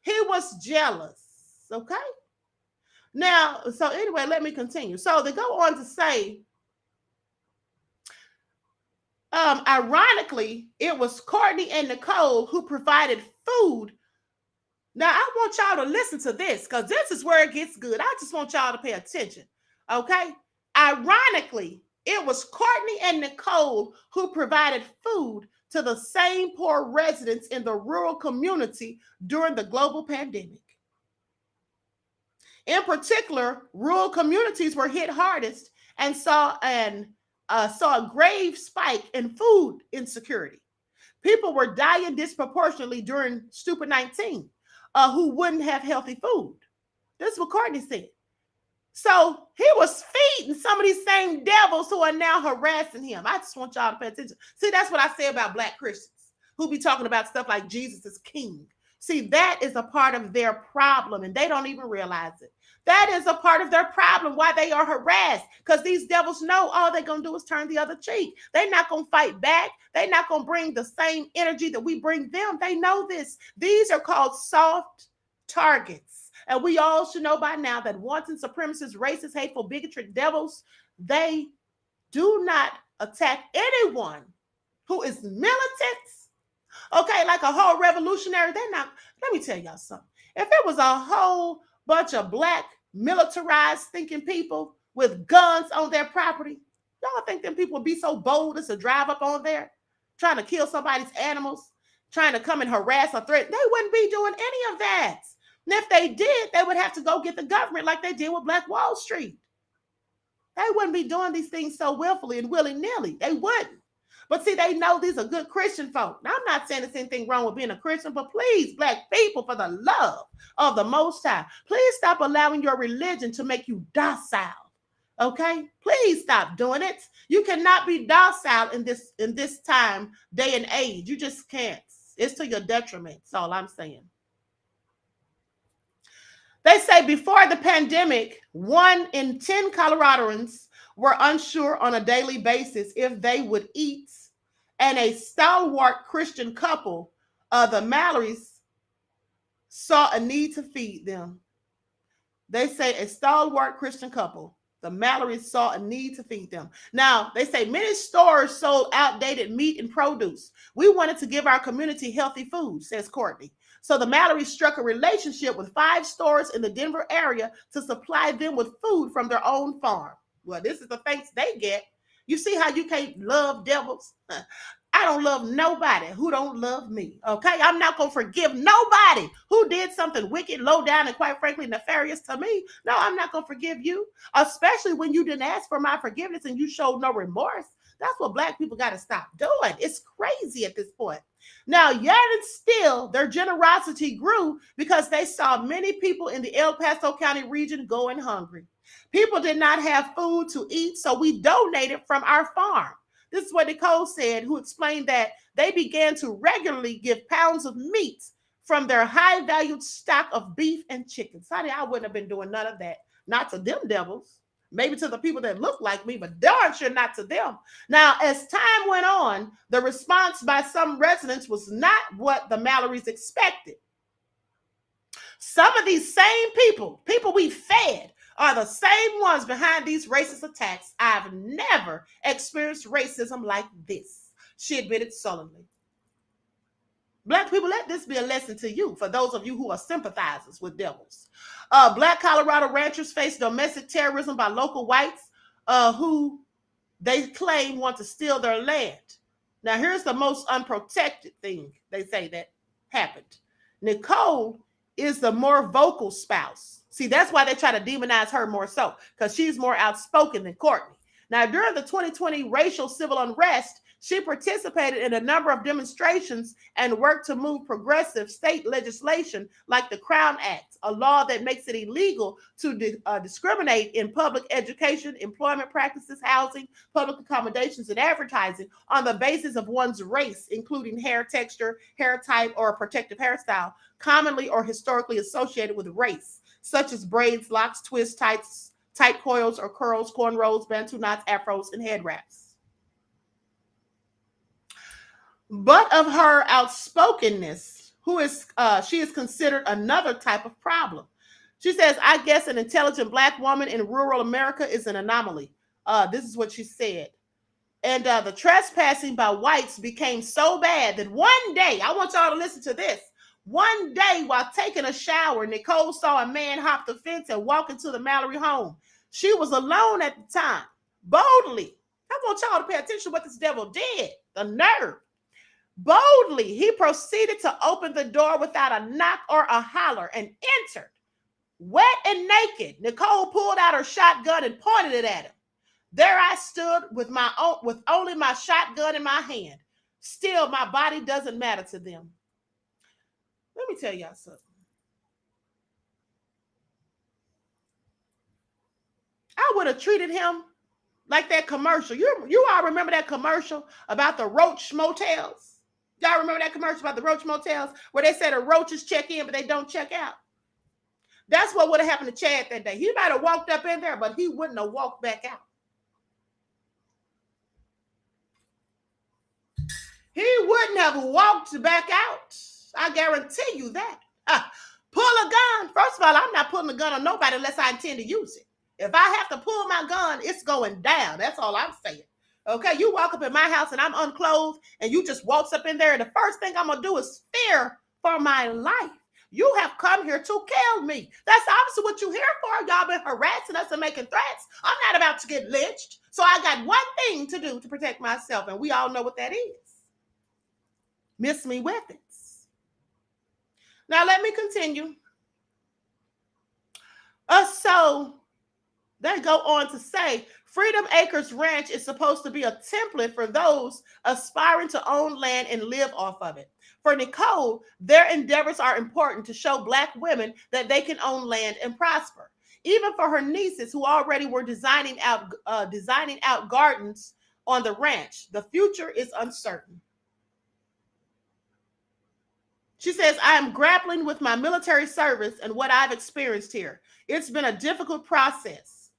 He was jealous. Okay? Now, so anyway, let me continue. So they go on to say, ironically, it was Courtney and Nicole who provided food. Now, I want y'all to listen to this because this is where it gets good. I just want y'all to pay attention. Okay? Ironically, it was Courtney and Nicole who provided food to the same poor residents in the rural community during the global pandemic. In particular, rural communities were hit hardest and saw a grave spike in food insecurity. People were dying disproportionately during Stupid 19 who wouldn't have healthy food. This is what Courtney said. So he was feeding some of these same devils who are now harassing him. I just want y'all to pay attention. See, that's what I say about Black Christians who be talking about stuff like Jesus is king. See, that is a part of their problem, and they don't even realize it. That is a part of their problem, why they are harassed, because these devils know all they're going to do is turn the other cheek. They're not going to fight back. They're not going to bring the same energy that we bring them. They know this. These are called soft targets. And we all should know by now that wanton supremacists, racist, hateful, bigoted devils, they do not attack anyone who is militant. Okay, like a whole revolutionary, they're not. Let me tell y'all something. If it was a whole bunch of Black militarized thinking people with guns on their property, y'all think them people would be so bold as to drive up on there, trying to kill somebody's animals, trying to come and harass or threaten? They wouldn't be doing any of that. And if they did, they would have to go get the government like they did with Black Wall Street. They wouldn't be doing these things so willfully and willy-nilly. They wouldn't. But see, they know these are good Christian folk. Now, I'm not saying there's anything wrong with being a Christian, but please, Black people, for the love of the Most High, please stop allowing your religion to make you docile. Okay? Please stop doing it. You cannot be docile in this time, day, and age. You just can't. It's to your detriment. That's all I'm saying. They say before the pandemic, 1 in 10 Coloradans were unsure on a daily basis if they would eat, and a stalwart Christian couple, the Mallorys, saw a need to feed them. They say a stalwart Christian couple, the Mallorys, saw a need to feed them. Now, they say many stores sold outdated meat and produce. We wanted to give our community healthy food, says Courtney. So the Mallorys struck a relationship with 5 stores in the Denver area to supply them with food from their own farm. Well, this is the thanks they get. You see how you can't love devils? I don't love nobody who don't love me. Okay, I'm not gonna forgive nobody who did something wicked, low down, and quite frankly nefarious to me. No, I'm not gonna forgive you, especially when you didn't ask for my forgiveness and you showed no remorse. That's what Black people got to stop doing. It's crazy at this point. Now, yet and still, their generosity grew because they saw many people in the El Paso County region going hungry. People did not have food to eat, so we donated from our farm. This is what Nicole said, who explained that they began to regularly give pounds of meat from their high-valued stock of beef and chickens. Honey, I wouldn't have been doing none of that. Not to them devils. Maybe to the people that look like me, but darn sure not to them. Now, as time went on, the response by some residents was not what the Mallorys expected. Some of these same people we fed, are the same ones behind these racist attacks. I've never experienced racism like this, she admitted sullenly. Black people, let this be a lesson to you, for those of you who are sympathizers with devils. Black Colorado ranchers face domestic terrorism by local whites who they claim want to steal their land. Now, here's the most unprotected thing they say that happened. Nicole is the more vocal spouse. See, that's why they try to demonize her more so, because she's more outspoken than Courtney. Now, during the 2020 racial civil unrest, she participated in a number of demonstrations and worked to move progressive state legislation like the Crown Act, a law that makes it illegal to discriminate in public education, employment practices, housing, public accommodations, and advertising on the basis of one's race, including hair texture, hair type, or a protective hairstyle, commonly or historically associated with race, such as braids, locks, twists, tight coils or curls, cornrows, bantu knots, afros, and head wraps. But of her outspokenness, she is considered another type of problem. She says, I guess an intelligent Black woman in rural America is an anomaly. This is what she said. And the trespassing by whites became so bad that one day, I want y'all to listen to this. One day while taking a shower, Nicole saw a man hop the fence and walk into the Mallory home. She was alone at the time. Boldly, I want y'all to pay attention to what this devil did. The nerve. Boldly, he proceeded to open the door without a knock or a holler and entered. Wet and naked, Nicole pulled out her shotgun and pointed it at him. There I stood with only my shotgun in my hand. Still, my body doesn't matter to them. Let me tell y'all something. I would have treated him like that commercial. You all remember that commercial about the roach motels? Y'all remember that commercial about the roach motels where they said the roaches check in, but they don't check out? That's what would have happened to Chad that day. He might have walked up in there, but he wouldn't have walked back out. He wouldn't have walked back out. I guarantee you that. Pull a gun. First of all, I'm not pulling a gun on nobody unless I intend to use it. If I have to pull my gun, it's going down. That's all I'm saying. Okay, you walk up in my house and I'm unclothed and you just waltz up in there and the first thing I'm going to do is fear for my life. You have come here to kill me. That's obviously what you're here for. Y'all been harassing us and making threats. I'm not about to get lynched. So I got one thing to do to protect myself, and we all know what that is. Miss me weapons. Now let me continue. So they go on to say, Freedom Acres Ranch is supposed to be a template for those aspiring to own land and live off of it. For Nicole, their endeavors are important to show Black women that they can own land and prosper. Even for her nieces who already were designing out gardens on the ranch, the future is uncertain. She says, I am grappling with my military service and what I've experienced here. It's been a difficult process.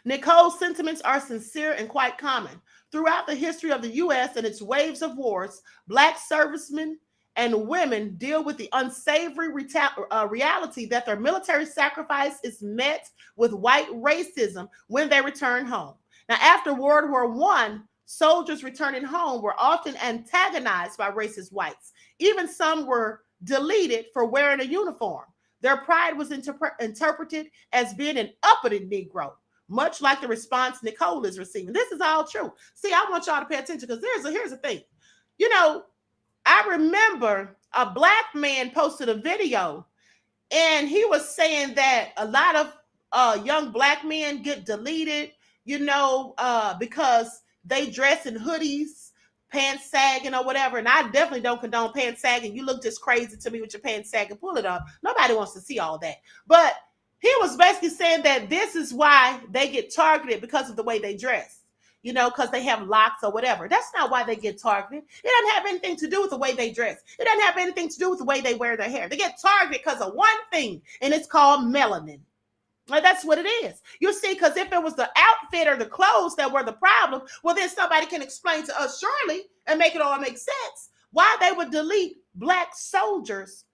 Nicole's sentiments are sincere and quite common. Throughout the history of the U.S. and its waves of wars, Black servicemen and women deal with the unsavory reality that their military sacrifice is met with white racism when they return home. Now, after World War I, soldiers returning home were often antagonized by racist whites. Even some were deleted for wearing a uniform. Their pride was interpreted as being an uppity Negro, much like the response Nicole is receiving. This is all true. See, I want y'all to pay attention because here's the thing. You know, I remember a black man posted a video and he was saying that a lot of young black men get deleted, because they dress in hoodies, pants sagging or whatever. And I definitely don't condone pants sagging. You look just crazy to me with your pants sagging. Pull it up. Nobody wants to see all that. But he was basically saying that this is why they get targeted because of the way they dress. Because they have locks or whatever. That's not why they get targeted. It doesn't have anything to do with the way they dress. It doesn't have anything to do with the way they wear their hair. They get targeted because of one thing, and it's called melanin. Like, that's what it is. You see, because if it was the outfit or the clothes that were the problem, well, then somebody can explain to us, surely, and make it all make sense, why they would delete black soldiers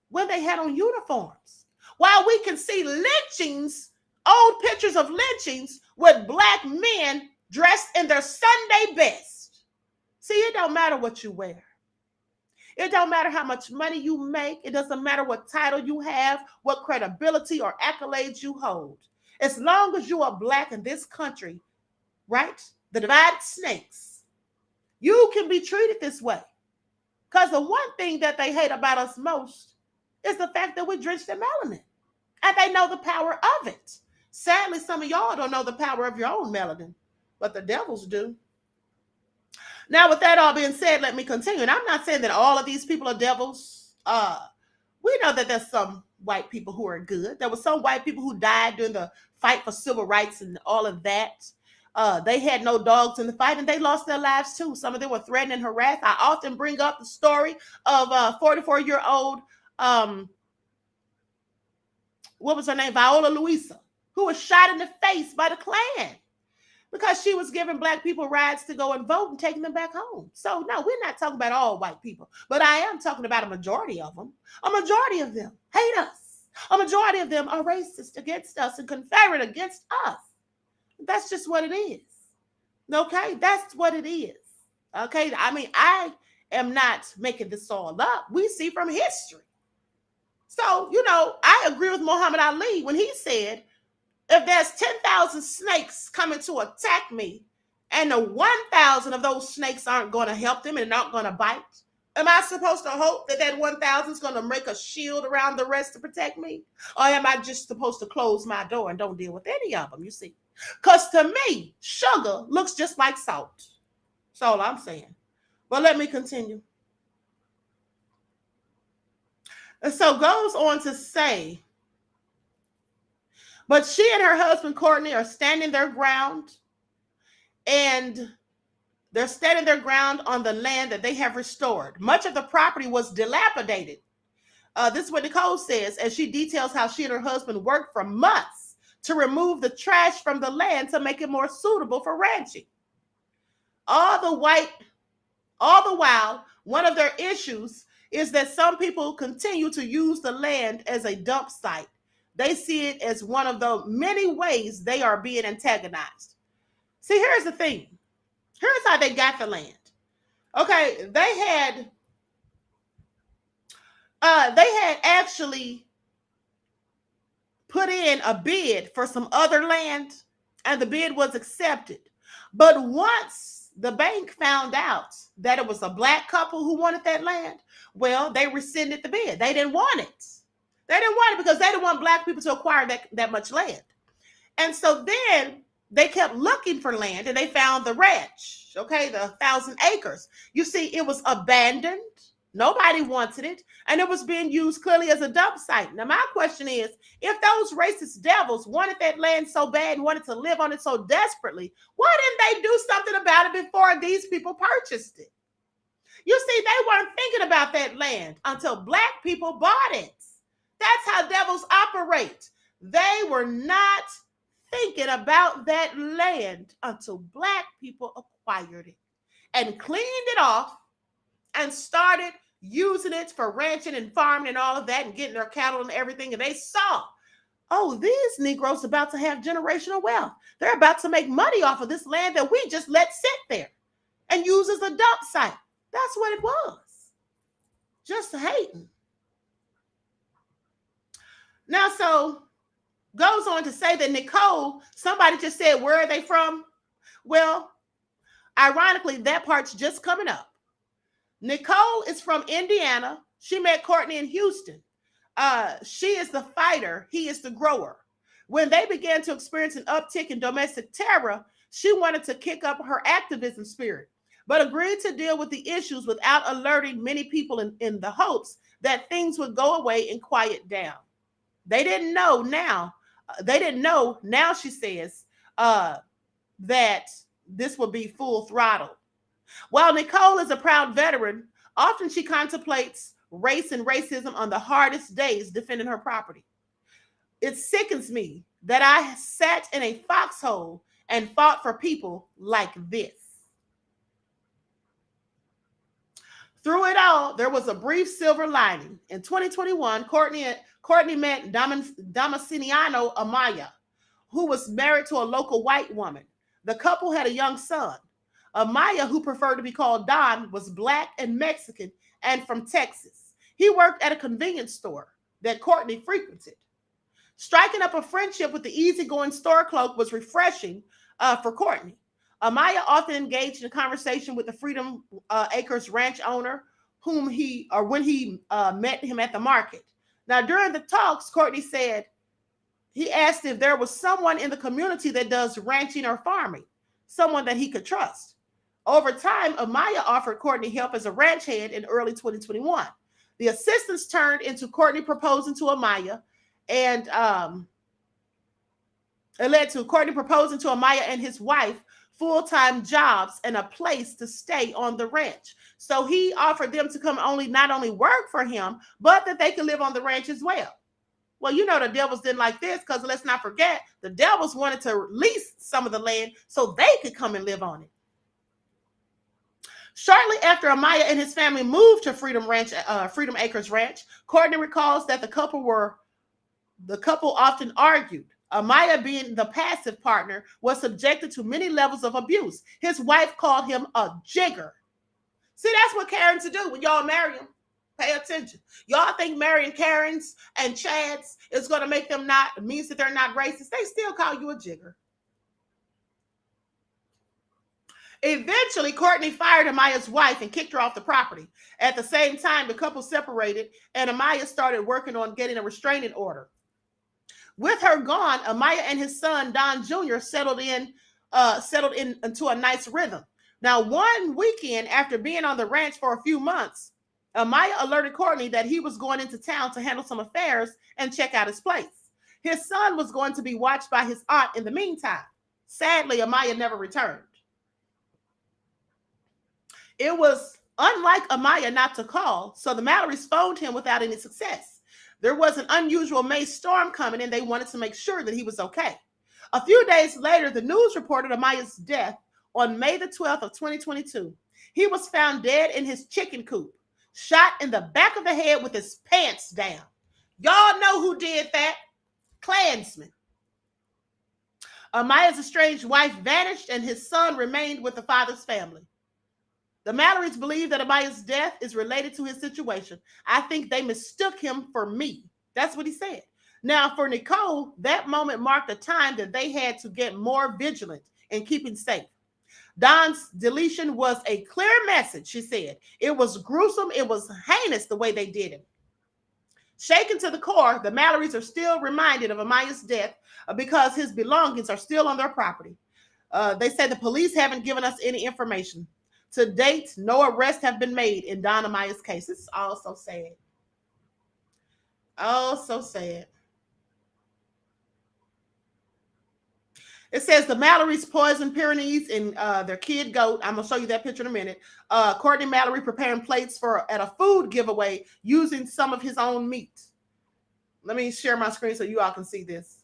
when they had on uniforms. While we can see lynchings, old pictures of lynchings with black men dressed in their Sunday best. See, it don't matter what you wear. It don't matter how much money you make. It doesn't matter what title you have, what credibility or accolades you hold. As long as you are black in this country, right? The divided snakes, you can be treated this way. Because the one thing that they hate about us most is the fact that we're drenched in melanin. And they know the power of it. Sadly, some of y'all don't know the power of your own melanin, but the devils do. Now, with that all being said, let me continue. And I'm not saying that all of these people are devils. We know that there's some white people who are good. There were some white people who died during the fight for civil rights and all of that. They had no dogs in the fight, and they lost their lives too. Some of them were threatened and harassed. I often bring up the story of a 44-year-old, what was her name? Viola Louisa, who was shot in the face by the Klan because she was giving black people rides to go and vote and taking them back home. So no, we're not talking about all white people, but I am talking about a majority of them. A majority of them hate us. A majority of them are racist against us and Confederate against us. That's just what it is. Okay, that's what it is. Okay, I mean, I am not making this all up. We see from history. So, I agree with Muhammad Ali when he said, if there's 10,000 snakes coming to attack me and the 1,000 of those snakes aren't going to help them and not going to bite, am I supposed to hope that 1,000 is going to make a shield around the rest to protect me? Or am I just supposed to close my door and don't deal with any of them, you see? Because to me, sugar looks just like salt. That's all I'm saying. But let me continue. And so goes on to say, but she and her husband, Courtney, are standing their ground. And they're standing their ground on the land that they have restored. Much of the property was dilapidated. This is what Nicole says, as she details how she and her husband worked for months to remove the trash from the land to make it more suitable for ranching. All the while, one of their issues is that some people continue to use the land as a dump site. They see it as one of the many ways they are being antagonized. See, here's the thing. Here's how they got the land. Okay, they had actually put in a bid for some other land, and the bid was accepted. But once the bank found out that it was a black couple who wanted that land, well, they rescinded the bid. They didn't want it. They didn't want it because they didn't want black people to acquire that much land. And so then they kept looking for land and they found the ranch, okay, the 1,000 acres. You see, it was abandoned. Nobody wanted it. And it was being used clearly as a dump site. Now, my question is, if those racist devils wanted that land so bad and wanted to live on it so desperately, why didn't they do something about it before these people purchased it? You see, they weren't thinking about that land until black people bought it. That's how devils operate. They were not thinking about that land until black people acquired it and cleaned it off and started using it for ranching and farming and all of that and getting their cattle and everything. And they saw, oh, these Negroes about to have generational wealth. They're about to make money off of this land that we just let sit there and use as a dump site. That's what it was. Just hating. Now, so Goes on to say that Nicole, somebody just said, where are they from? Well, ironically, that part's just coming up. Nicole is from Indiana. She met Courtney in Houston. She is the fighter. He is the grower. When they began to experience an uptick in domestic terror, she wanted to kick up her activism spirit, but agreed to deal with the issues without alerting many people in the hopes that things would go away and quiet down. They didn't know now. They didn't know now, she says, that this would be full throttle. While Nicole is a proud veteran, often she contemplates race and racism on the hardest days defending her property. It sickens me that I sat in a foxhole and fought for people like this. Through it all, there was a brief silver lining. In 2021, Courtney met Damasceno Amaya, who was married to a local white woman. The couple had a young son. Amaya, who preferred to be called Don, was Black and Mexican and from Texas. He worked at a convenience store that Courtney frequented. Striking up a friendship with the easygoing store clerk was refreshing for Courtney. Amaya often engaged in a conversation with the Freedom Acres ranch owner, when he met him at the market. Now, during the talks, Courtney said he asked if there was someone in the community that does ranching or farming, someone that he could trust. Over time, Amaya offered Courtney help as a ranch hand in early 2021. The assistance turned into Courtney proposing to Amaya, and it led to Courtney proposing to Amaya and his wife full-time jobs and a place to stay on the ranch. So he offered them to come not only work for him, but that they could live on the ranch as well. Well, you know, the Devils didn't like this, because let's not forget, the Devils wanted to lease some of the land so they could come and live on it. Shortly after Amaya and his family moved to Freedom Acres Ranch, Courtney recalls that the couple often argued. Amaya, being the passive partner, was subjected to many levels of abuse. His wife called him a jigger. See, that's what Karens do when y'all marry them. Pay attention. Y'all think marrying Karens and Chads is going to make them means that they're not racist. They still call you a jigger. Eventually, Courtney fired Amaya's wife and kicked her off the property. At the same time, the couple separated, and Amaya started working on getting a restraining order. With her gone, Amaya and his son, Don Jr., settled into a nice rhythm. Now, one weekend after being on the ranch for a few months, Amaya alerted Courtney that he was going into town to handle some affairs and check out his place. His son was going to be watched by his aunt in the meantime. Sadly, Amaya never returned. It was unlike Amaya not to call, so the Mallorys phoned him without any success. There was an unusual May storm coming, and they wanted to make sure that he was okay. A few days later, the news reported Amaya's death on May the 12th of 2022. He was found dead in his chicken coop, shot in the back of the head with his pants down. Y'all know who did that? Klansmen. Amaya's estranged wife vanished, and his son remained with the father's family. The Mallorys believe that Amaya's death is related to his situation. I think they mistook him for me. That's what he said. Now, for Nicole, that moment marked a time that they had to get more vigilant in keeping safe. Don's deletion was a clear message, she said. It was gruesome. It was heinous the way they did it. Shaken to the core, the Mallorys are still reminded of Amaya's death because his belongings are still on their property. They said the police haven't given us any information. To date, no arrests have been made in Don Amaya's case. This is all so sad. Oh, so sad. It says the Mallorys poisoned Pyrenees in their kid goat. I'm going to show you that picture in a minute. Courtney Mallory preparing plates at a food giveaway using some of his own meat. Let me share my screen so you all can see this.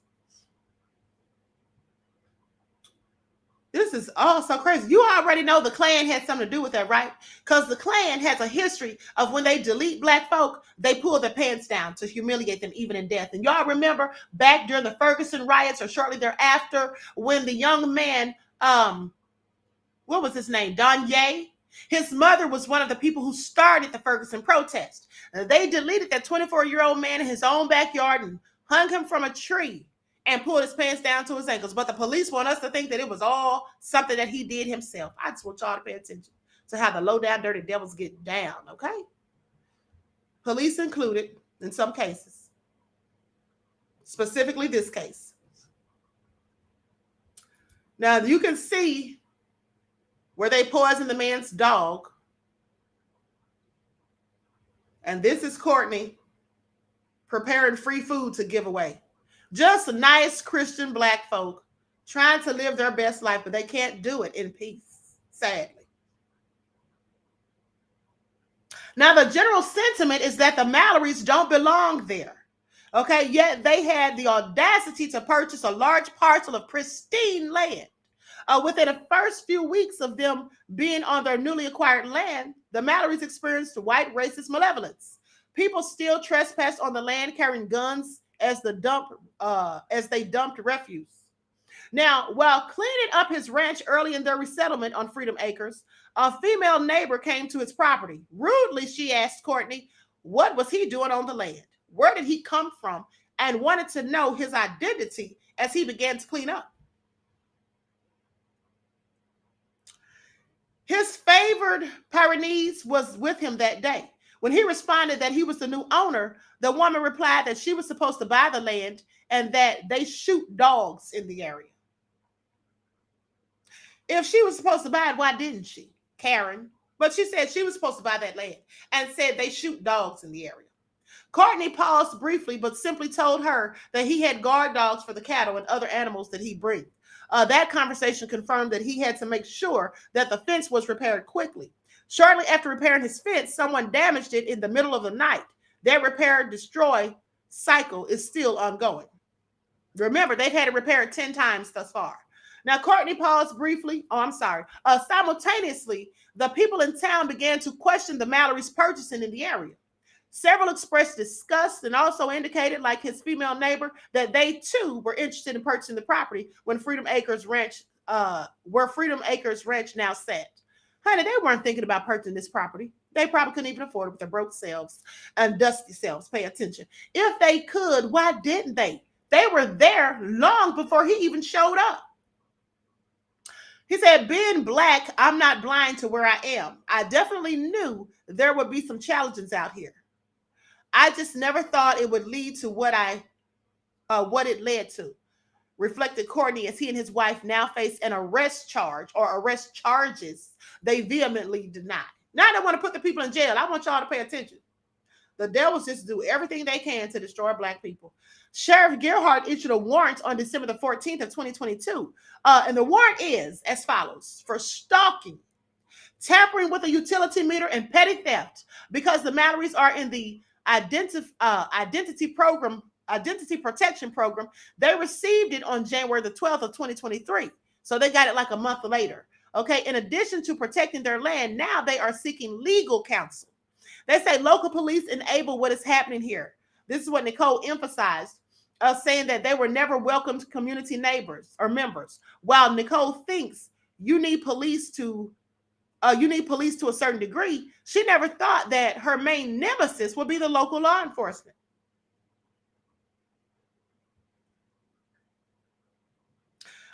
This is all so crazy. You already know the Klan had something to do with that, right? Because the Klan has a history of when they delete Black folk, they pull their pants down to humiliate them even in death. And y'all remember back during the Ferguson riots or shortly thereafter when the young man, what was his name? Don Ye? His mother was one of the people who started the Ferguson protest. They deleted that 24-year-old man in his own backyard and hung him from a tree and pulled his pants down to his ankles. But the police want us to think that it was all something that he did himself. I just want y'all to pay attention to how the low down dirty devils get down, okay? Police included in some cases, specifically this case. Now you can see where they poisoned the man's dog. And this is Courtney preparing free food to give away. Just nice Christian black folk trying to live their best life, but they can't do it in peace, sadly. Now, the general sentiment is that the Mallorys don't belong there. Okay, yet they had the audacity to purchase a large parcel of pristine land. Within the first few weeks of them being on their newly acquired land, the Mallorys experienced white racist malevolence. People still trespassed on the land carrying guns as they dumped refuse. Now, while cleaning up his ranch early in their resettlement on Freedom Acres, a female neighbor came to his property. Rudely, she asked Courtney, what was he doing on the land? Where did he come from? And wanted to know his identity as he began to clean up. His favored Pyrenees was with him that day. When he responded that he was the new owner, the woman replied that she was supposed to buy the land and that they shoot dogs in the area. If she was supposed to buy it, why didn't she, Karen? But she said she was supposed to buy that land and said they shoot dogs in the area. Courtney paused briefly, but simply told her that he had guard dogs for the cattle and other animals that he brings. That conversation confirmed that he had to make sure that the fence was repaired quickly. Shortly after repairing his fence, someone damaged it in the middle of the night. That repair-destroy cycle is still ongoing. Remember, they've had it repaired 10 times thus far. Now, Courtney paused briefly. Simultaneously, the people in town began to question the Mallorys' purchasing in the area. Several expressed disgust and also indicated, like his female neighbor, that they too were interested in purchasing the property when Freedom Acres Ranch, where Freedom Acres Ranch now sat. Honey, they weren't thinking about purchasing this property. They probably couldn't even afford it with their broke selves and dusty selves. Pay attention. If they could, why didn't they? They were there long before he even showed up. He said, being black, I'm not blind to where I am. I definitely knew there would be some challenges out here. I just never thought it would lead to what it led to, reflected Courtney as he and his wife now face an arrest charge or arrest charges they vehemently deny. Now they want to put the people in jail. I want y'all to pay attention. The devils just do everything they can to destroy black people. Sheriff Gerhardt issued a warrant on December the 14th of 2022. And the warrant is as follows: for stalking, tampering with a utility meter, and petty theft, because the Mallorys are in the identity protection program. They received it on January the 12th of 2023. So they got it like a month later. Okay. In addition to protecting their land, now they are seeking legal counsel. They say local police enable what is happening here. This is what Nicole emphasized, saying that they were never welcomed community neighbors or members. While Nicole thinks you need police to a certain degree, she never thought that her main nemesis would be the local law enforcement.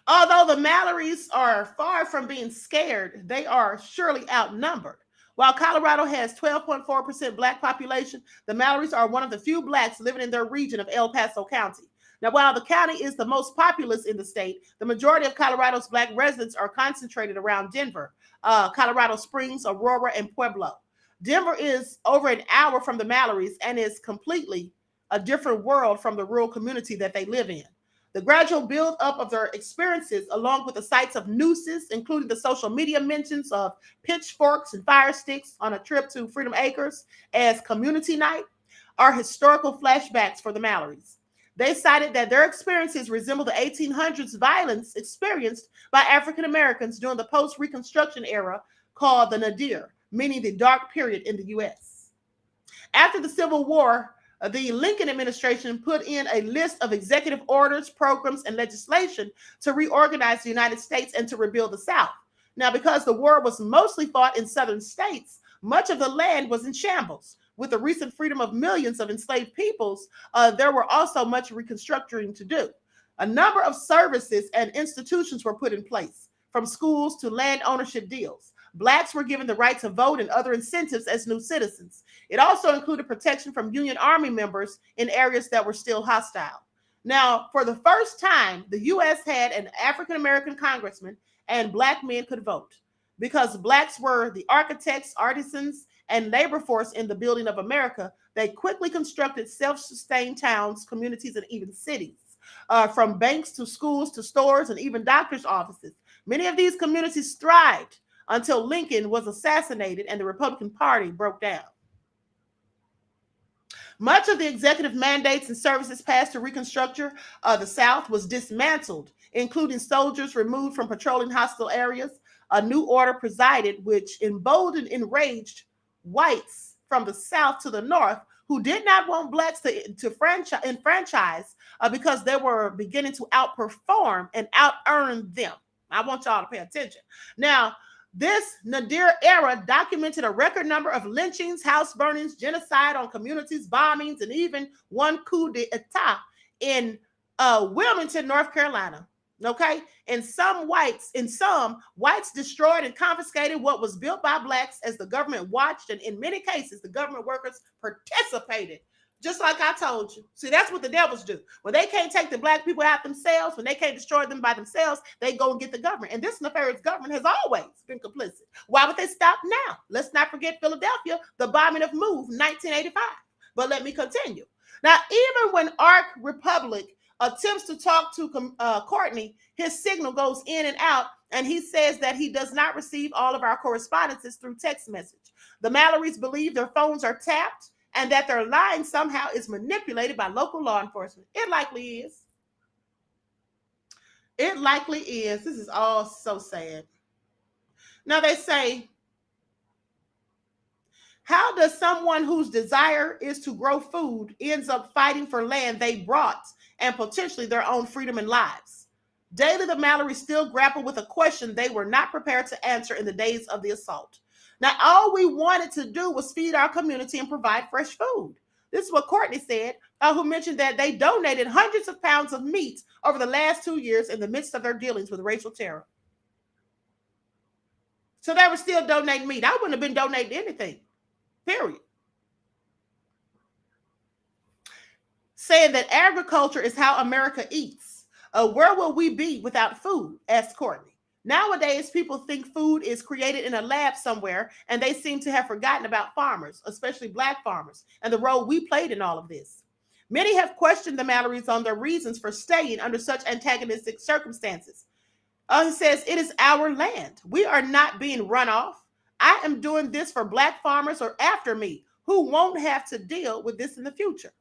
Although the Mallorys are far from being scared, they are surely outnumbered. While Colorado has 12.4% black population, the Mallorys are one of the few blacks living in their region of El Paso County. Now, while the county is the most populous in the state, the majority of Colorado's black residents are concentrated around Denver, Colorado Springs, Aurora, and Pueblo. Denver is over an hour from the Mallorys and is completely a different world from the rural community that they live in. The gradual build-up of their experiences, along with the sights of nooses, including the social media mentions of pitchforks and fire sticks on a trip to Freedom Acres as community night, are historical flashbacks for the Mallorys. They cited that their experiences resemble the 1800s violence experienced by African Americans during the post-Reconstruction era called the Nadir, meaning the dark period in the U.S. After the Civil War, the Lincoln administration put in a list of executive orders, programs, and legislation to reorganize the United States and to rebuild the South. Now, because the war was mostly fought in southern states, much of the land was in shambles. With the recent freedom of millions of enslaved peoples, there were also much reconstructing to do. A number of services and institutions were put in place, from schools to land ownership deals. Blacks were given the right to vote and other incentives as new citizens. It also included protection from Union Army members in areas that were still hostile. Now, for the first time, the U.S. had an African American congressman and black men could vote. Because blacks were the architects, artisans, and labor force in the building of America, they quickly constructed self-sustained towns, communities, and even cities. From banks to schools to stores and even doctors' offices. Many of these communities thrived until Lincoln was assassinated and the Republican Party broke down. Much of the executive mandates and services passed to reconstruct the South was dismantled, including soldiers removed from patrolling hostile areas. A new order presided, which emboldened enraged whites from the South to the North who did not want blacks to enfranchise because they were beginning to outperform and out-earn them. I want y'all to pay attention. Now, this Nadir era documented a record number of lynchings, house burnings, genocide on communities, bombings, and even one coup d'etat in Wilmington, North Carolina. Okay, and some whites destroyed and confiscated what was built by blacks as the government watched, and in many cases, the government workers participated. Just like I told you. See, that's what the devils do. When they can't take the black people out themselves, when they can't destroy them by themselves, they go and get the government. And this nefarious government has always been complicit. Why would they stop now? Let's not forget Philadelphia, the bombing of Move, 1985. But let me continue. Now, even when Ark Republic attempts to talk to Courtney, his signal goes in and out, and he says that he does not receive all of our correspondences through text message. The Mallorys believe their phones are tapped and that their line somehow is manipulated by local law enforcement. It likely is. It likely is. This is all so sad. Now they say, how does someone whose desire is to grow food ends up fighting for land they brought and potentially their own freedom and lives? Daily, the Mallorys still grapple with a question they were not prepared to answer in the days of the assault. Now, all we wanted to do was feed our community and provide fresh food. This is what Courtney said, who mentioned that they donated hundreds of pounds of meat over the last 2 years in the midst of their dealings with racial terror. So they were still donating meat. I wouldn't have been donating anything, period. Saying that agriculture is how America eats. Where will we be without food? Asked Courtney. Nowadays, people think food is created in a lab somewhere, and they seem to have forgotten about farmers, especially black farmers, and the role we played in all of this. Many have questioned the Mallorys on their reasons for staying under such antagonistic circumstances. He says, it is our land. We are not being run off. I am doing this for black farmers or after me, who won't have to deal with this in the future.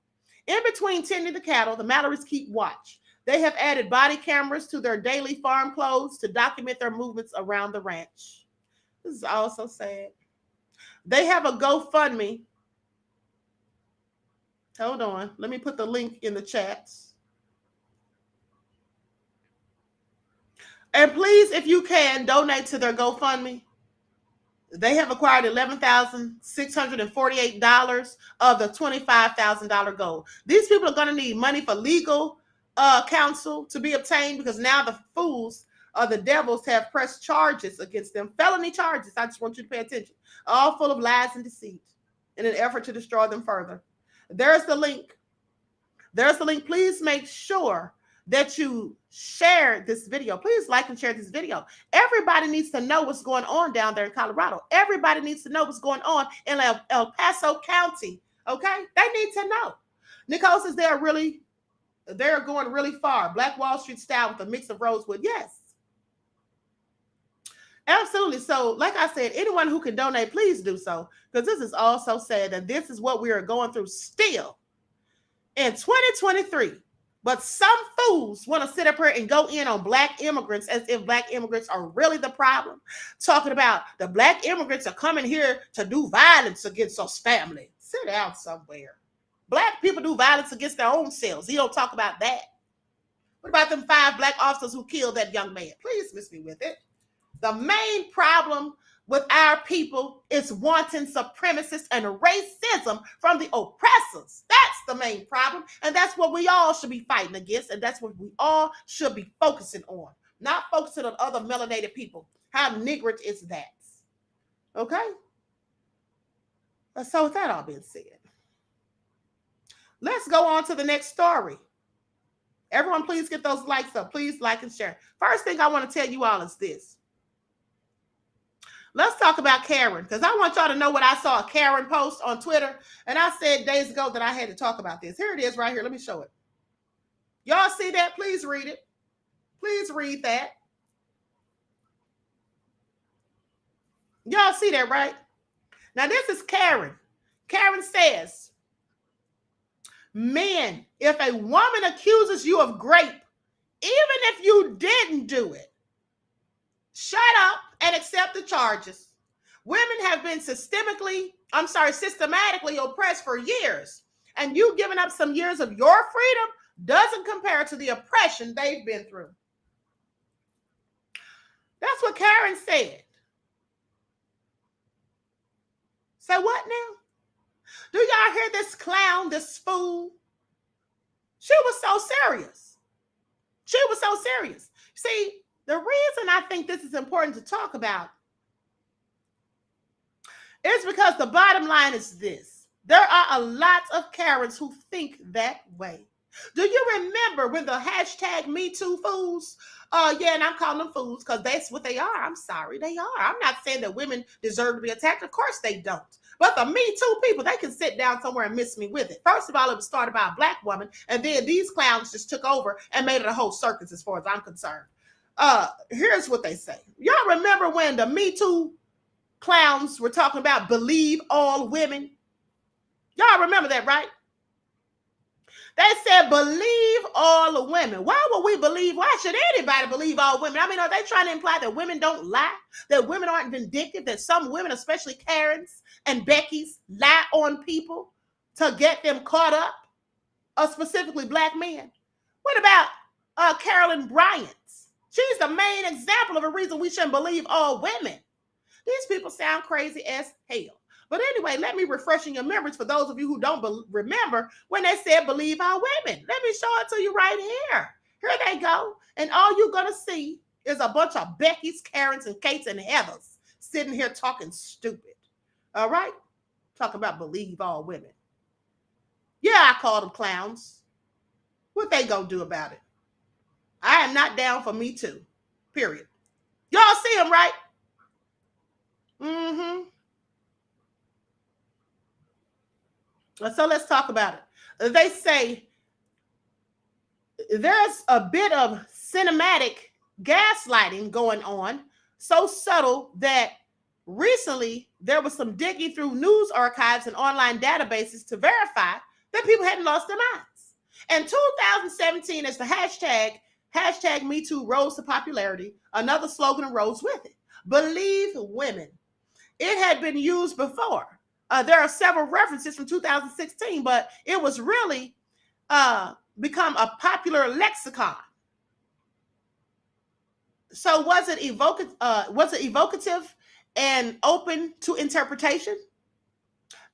In between tending the cattle, the Mallorys keep watch. They have added body cameras to their daily farm clothes to document their movements around the ranch. This is also sad. They have a GoFundMe. Hold on. Let me put the link in the chats. And please, if you can, donate to their GoFundMe. They have acquired $11,648 of the $25,000 goal. These people are going to need money for legal counsel to be obtained, because now the fools the devils have pressed charges against them, felony charges. I just want you to pay attention, all full of lies and deceit in an effort to destroy them further. There's the link. There's the link. Please make sure that you share this video. Please like and share this video. Everybody needs to know what's going on down there in Colorado. Everybody needs to know what's going on in El Paso County. Okay? They need to know. Nicole says they're going really far. Black Wall Street style with a mix of rosewood. Yes. Absolutely. So, like I said, anyone who can donate, please do so, because this is all so sad that this is what we are going through still in 2023. But some fools want to sit up here and go in on black immigrants as if black immigrants are really the problem. Talking about the black immigrants are coming here to do violence against us family. Sit down somewhere. Black people do violence against their own selves. You don't talk about that. What about them 5 black officers who killed that young man? Please miss me with it. The main problem with our people is wanton supremacists and racism from the oppressors. That's the main problem. And that's what we all should be fighting against. And that's what we all should be focusing on. Not focusing on other melanated people. How niggard is that? Okay? So with that all being said, let's go on to the next story. Everyone, please get those likes up. Please like and share. First thing I want to tell you all is this. Let's talk about Karen, because I want y'all to know what I saw a Karen post on Twitter, and I said days ago that I had to talk about this. Here it is right here. Let me show it. Y'all see that? Please read it. Please read that. Y'all see that, right? Now, this is Karen. Karen says, men, if a woman accuses you of rape, even if you didn't do it, shut up and accept the charges. Women have been systematically oppressed for years, and you giving up some years of your freedom doesn't compare to the oppression they've been through. That's what Karen said. So what now? Do y'all hear this clown, this fool? She was so serious. She was so serious. See, the reason I think this is important to talk about is because the bottom line is this. There are a lot of Karens who think that way. Do you remember when the hashtag #MeTooFools? Yeah, and I'm calling them fools because that's what they are. I'm sorry, they are. I'm not saying that women deserve to be attacked. Of course they don't. But the Me Too people, they can sit down somewhere and miss me with it. First of all, it was started by a black woman, and then these clowns just took over and made it a whole circus as far as I'm concerned. Here's what they say. Y'all remember when the Me Too clowns were talking about believe all women? Y'all remember that, right? They said, believe all women. Why would we believe? Why should anybody believe all women? I mean, are they trying to imply that women don't lie? That women aren't vindictive? That some women, especially Karens and Beckys, lie on people to get them caught up? Specifically black men. What about Carolyn Bryant? She's the main example of a reason we shouldn't believe all women. These people sound crazy as hell. But anyway, let me refresh your memories for those of you who don't remember when they said believe all women. Let me show it to you right here. Here they go. And all you're going to see is a bunch of Beckys, Karens, and Kates, and Heathers sitting here talking stupid. All right? Talking about believe all women. Yeah, I call them clowns. What they going to do about it? I am not down for Me Too. Period. Y'all see them, right? Mm-hmm. So let's talk about it. They say there's a bit of cinematic gaslighting going on, so subtle that recently there was some digging through news archives and online databases to verify that people hadn't lost their minds. In 2017, as the hashtag #MeToo rose to popularity, another slogan arose with it. Believe women. It had been used before. There are several references from 2016, but it was really become a popular lexicon. So was it evocative and open to interpretation?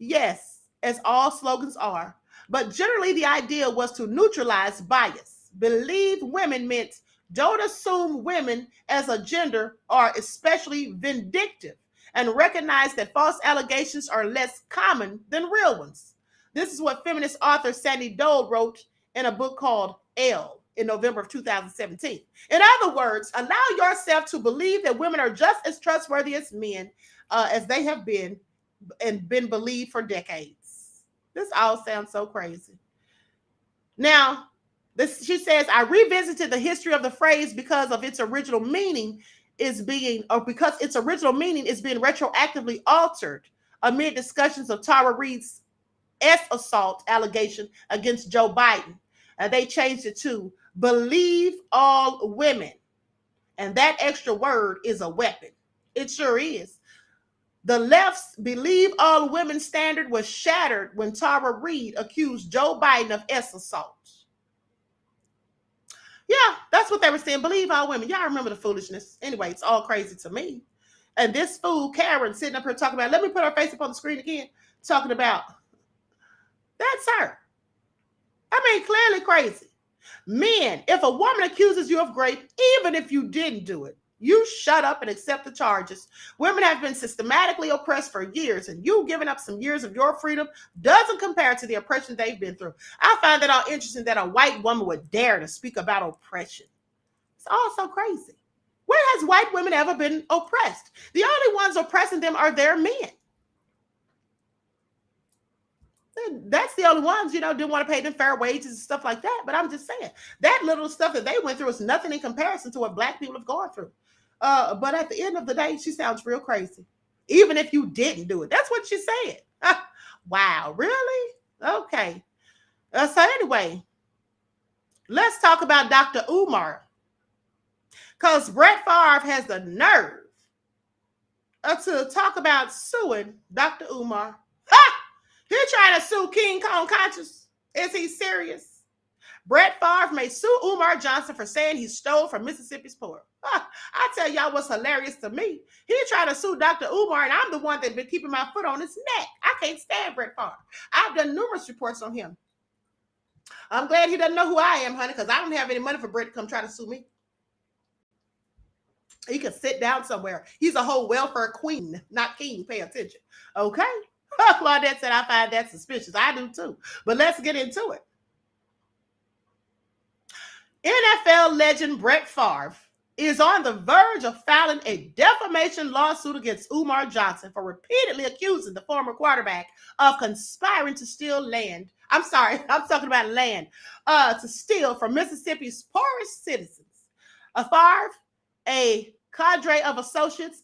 Yes, as all slogans are. But generally, the idea was to neutralize bias. Believe women meant don't assume women as a gender are especially vindictive, and recognize that false allegations are less common than real ones. This is what feminist author Sandy Dole wrote in a book called Elle in November of 2017. In other words, allow yourself to believe that women are just as trustworthy as men, as they have been and been believed for decades. This all sounds so crazy. Now, she says, I revisited the history of the phrase because its original meaning is being retroactively altered amid discussions of Tara Reade's assault allegation against Joe Biden. They changed it to believe all women. And that extra word is a weapon. It sure is. The left's believe all women standard was shattered when Tara Reade accused Joe Biden of assault. Yeah, that's what they were saying. Believe all women. Y'all remember the foolishness. Anyway, it's all crazy to me. And this fool, Karen, sitting up here talking about, let me put her face up on the screen again, talking about, that's her. I mean, clearly crazy. Men, if a woman accuses you of rape, even if you didn't do it, you shut up and accept the charges. Women have been systematically oppressed for years, and you giving up some years of your freedom doesn't compare to the oppression they've been through. I find that all interesting that a white woman would dare to speak about oppression. It's all so crazy. Where has white women ever been oppressed? The only ones oppressing them are their men. That's the only ones, didn't want to pay them fair wages and stuff like that. But I'm just saying, that little stuff that they went through is nothing in comparison to what black people have gone through. But at the end of the day, she sounds real crazy. Even if you didn't do it. That's what she said. Wow, really? Okay. So anyway, let's talk about Dr. Umar. Because Brett Favre has the nerve to talk about suing Dr. Umar. He's trying to sue King Kong Conscious. Is he serious? Brett Favre may sue Umar Johnson for saying he stole from Mississippi's poor. I tell y'all what's hilarious to me. He's trying to sue Dr. Umar, and I'm the one that's been keeping my foot on his neck. I can't stand Brett Favre. I've done numerous reports on him. I'm glad he doesn't know who I am, honey, because I don't have any money for Brett to come try to sue me. He can sit down somewhere. He's a whole welfare queen, not king. Pay attention. Okay? Claudette said, I find that suspicious. I do too. But let's get into it. NFL legend Brett Favre is on the verge of filing a defamation lawsuit against Umar Johnson for repeatedly accusing the former quarterback of conspiring to steal land. I'm sorry, I'm talking about land, to steal from Mississippi's poorest citizens. Favre, a cadre of associates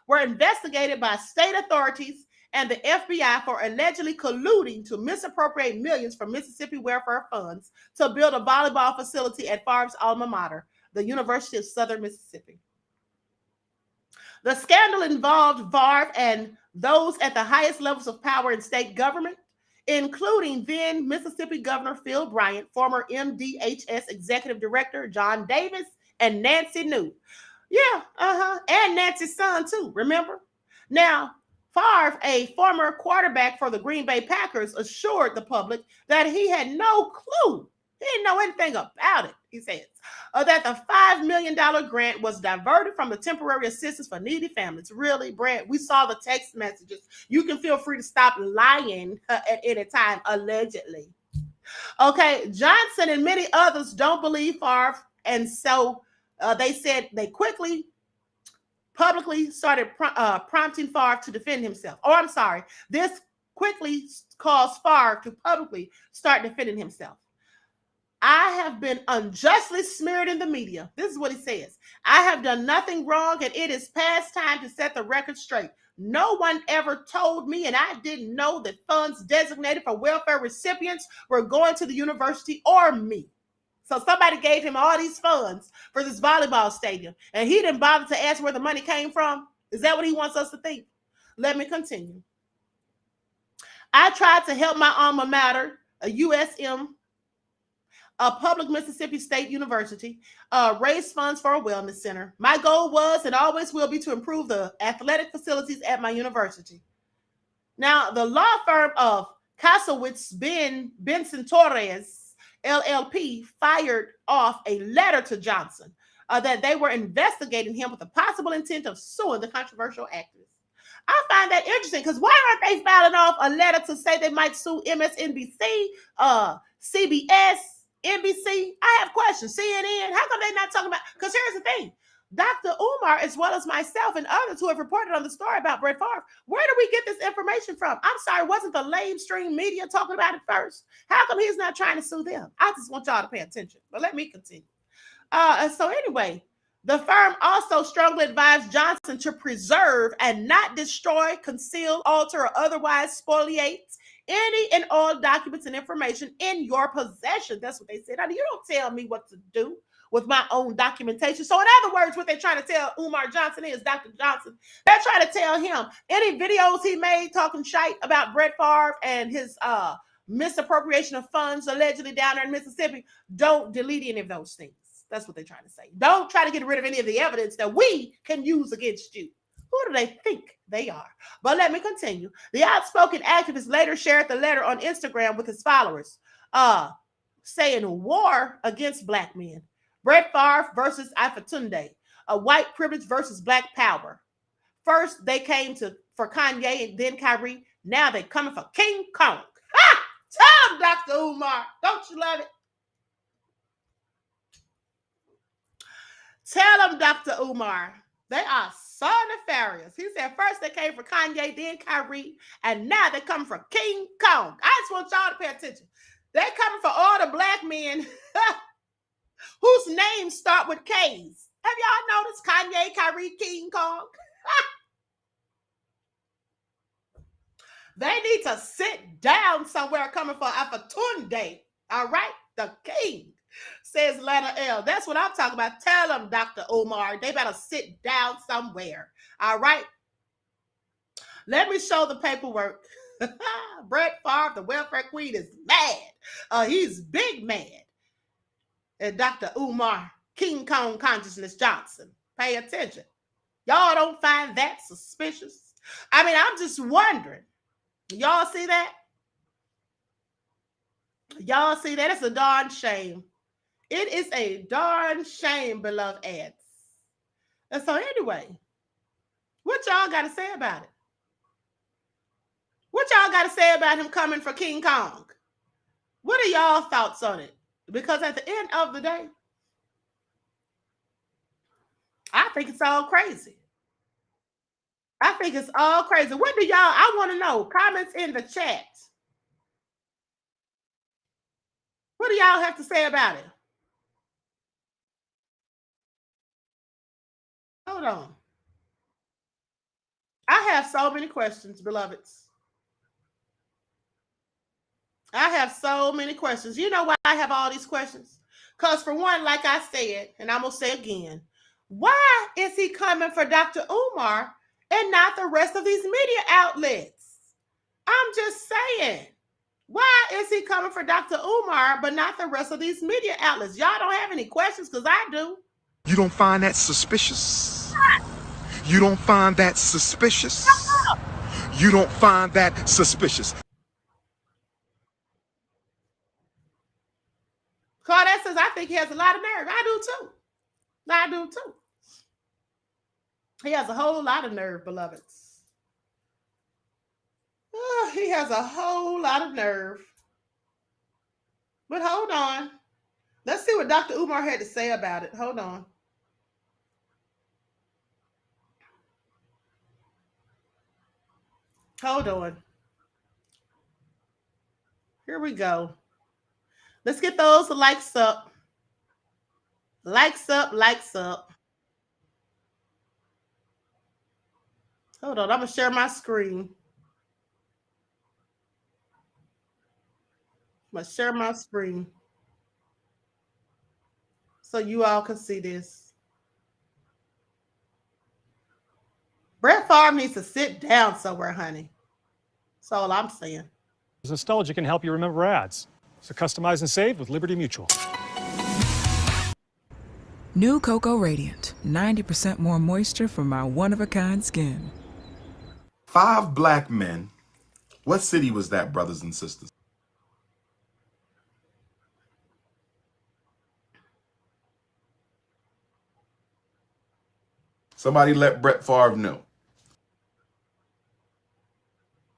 were investigated by state authorities and the FBI for allegedly colluding to misappropriate millions from Mississippi welfare funds to build a volleyball facility at Favre's alma mater, the University of Southern Mississippi. The scandal involved Favre and those at the highest levels of power in state government, including then Mississippi Governor Phil Bryant, former MDHS Executive Director John Davis, and Nancy New. Yeah, and Nancy's son too, remember? Now, Favre, a former quarterback for the Green Bay Packers, assured the public that he had no clue. He didn't know anything about it, he says. That the $5 million grant was diverted from the temporary assistance for needy families. Really, Brent, we saw the text messages. You can feel free to stop lying at any time, allegedly. Okay, Johnson and many others don't believe Favre, and so they said they publicly started prompting Favre to defend himself. Oh, I'm sorry. This quickly caused Favre to publicly start defending himself. I have been unjustly smeared in the media. This is what he says. I have done nothing wrong, and it is past time to set the record straight. No one ever told me, and I didn't know that funds designated for welfare recipients were going to the university or me. So somebody gave him all these funds for this volleyball stadium, and he didn't bother to ask where the money came from. Is that what he wants us to think? Let me continue. I tried to help my alma mater, a USM, a public Mississippi State University, raise funds for a wellness center. My goal was and always will be to improve the athletic facilities at my university. Now, the law firm of Kasowitz Benson Torres, LLP, fired off a letter to Johnson that they were investigating him with the possible intent of suing the controversial activist. I find that interesting because why aren't they filing off a letter to say they might sue MSNBC, CBS, NBC? I have questions. CNN, how come they're not talking about? Because here's the thing. Dr. Umar, as well as myself and others who have reported on the story about Brett Favre, where do we get this information from? I'm sorry, wasn't the lamestream media talking about it first? How come he's not trying to sue them? I just want y'all to pay attention, but let me continue. So anyway, the firm also strongly advised Johnson to preserve and not destroy, conceal, alter, or otherwise spoliate any and all documents and information in your possession. That's what they said. I mean, you don't tell me what to do with my own documentation. So in other words, what they're trying to tell Umar Johnson is, Dr. Johnson, they're trying to tell him any videos he made talking shite about Brett Favre and his misappropriation of funds allegedly down there in Mississippi, don't delete any of those things. That's what they're trying to say. Don't try to get rid of any of the evidence that we can use against you. Who do they think they are? But let me continue. The outspoken activist later shared the letter on Instagram with his followers, saying war against black men. Brett Favre versus Ifatunde. A white privilege versus black power. First, they came for Kanye and then Kyrie. Now they're coming for King Kong. Ha! Tell him, Dr. Umar. Don't you love it? Tell him, Dr. Umar. They are so nefarious. He said first they came for Kanye, then Kyrie, and now they're coming for King Kong. I just want y'all to pay attention. They're coming for all the black men whose names start with K's. Have y'all noticed Kanye, Kyrie, King Kong? They need to sit down somewhere coming for Afatunde. All right? The king, says letter L. That's what I'm talking about. Tell them, Dr. Umar, they better sit down somewhere. All right? Let me show the paperwork. Brett Favre, the welfare queen, is mad. He's big mad. And Dr. Umar, King Kong Consciousness Johnson, pay attention. Y'all don't find that suspicious? I mean, I'm just wondering. Y'all see that? Y'all see that? It's a darn shame. It is a darn shame, beloved ads. And so anyway, what y'all got to say about it? What y'all got to say about him coming for King Kong? What are y'all thoughts on it? Because at the end of the day, I think it's all crazy. I think it's all crazy. What do y'all, I want to know, comments in the chat. What do y'all have to say about it? Hold on. I have so many questions, beloveds. I have so many questions. You know why I have all these questions? Because for one, like I said, and I'm going to say again, why is he coming for Dr. Umar and not the rest of these media outlets? I'm just saying. Why is he coming for Dr. Umar, but not the rest of these media outlets? Y'all don't have any questions, because I do. You don't find that suspicious? You don't find that suspicious? You don't find that suspicious? Claudette says, I think he has a lot of nerve. I do too. I do too. He has a whole lot of nerve, beloveds. Oh, he has a whole lot of nerve. But hold on. Let's see what Dr. Umar had to say about it. Hold on. Hold on. Here we go. Let's get those likes up. Likes up, likes up. Hold on. I'm going to share my screen. I'm going to share my screen so you all can see this. Brett Favre needs to sit down somewhere, honey. That's all I'm saying. Nostalgia can help you remember ads. So customize and save with Liberty Mutual. New Cocoa Radiant. 90% more moisture for my one-of-a-kind skin. 5 black men. What city was that, brothers and sisters? Somebody let Brett Favre know.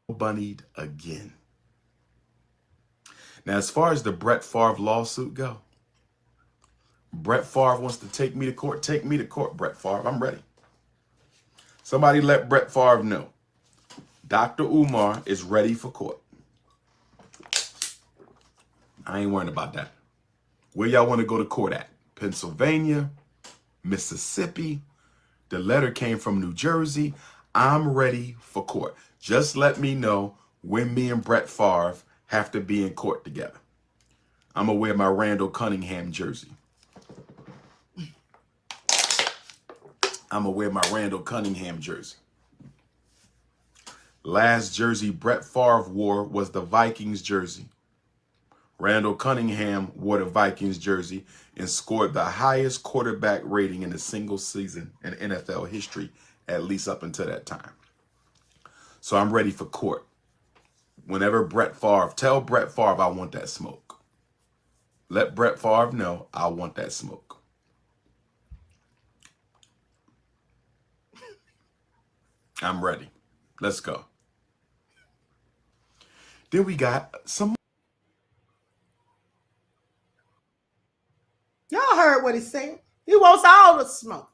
Bunnied again. Now, as far as the Brett Favre lawsuit go, Brett Favre wants to take me to court. Take me to court, Brett Favre. I'm ready. Somebody let Brett Favre know. Dr. Umar is ready for court. I ain't worrying about that. Where y'all want to go to court at? Pennsylvania? Mississippi? The letter came from New Jersey. I'm ready for court. Just let me know when me and Brett Favre have to be in court together. I'm going to wear my Randall Cunningham jersey. I'm going to wear my Randall Cunningham jersey. Last jersey Brett Favre wore was the Vikings jersey. Randall Cunningham wore the Vikings jersey and scored the highest quarterback rating in a single season in NFL history, at least up until that time. So I'm ready for court. Whenever tell Brett Favre I want that smoke. Let Brett Favre know I want that smoke. I'm ready. Let's go. Then we got some. Y'all heard what he said. He wants all the smoke.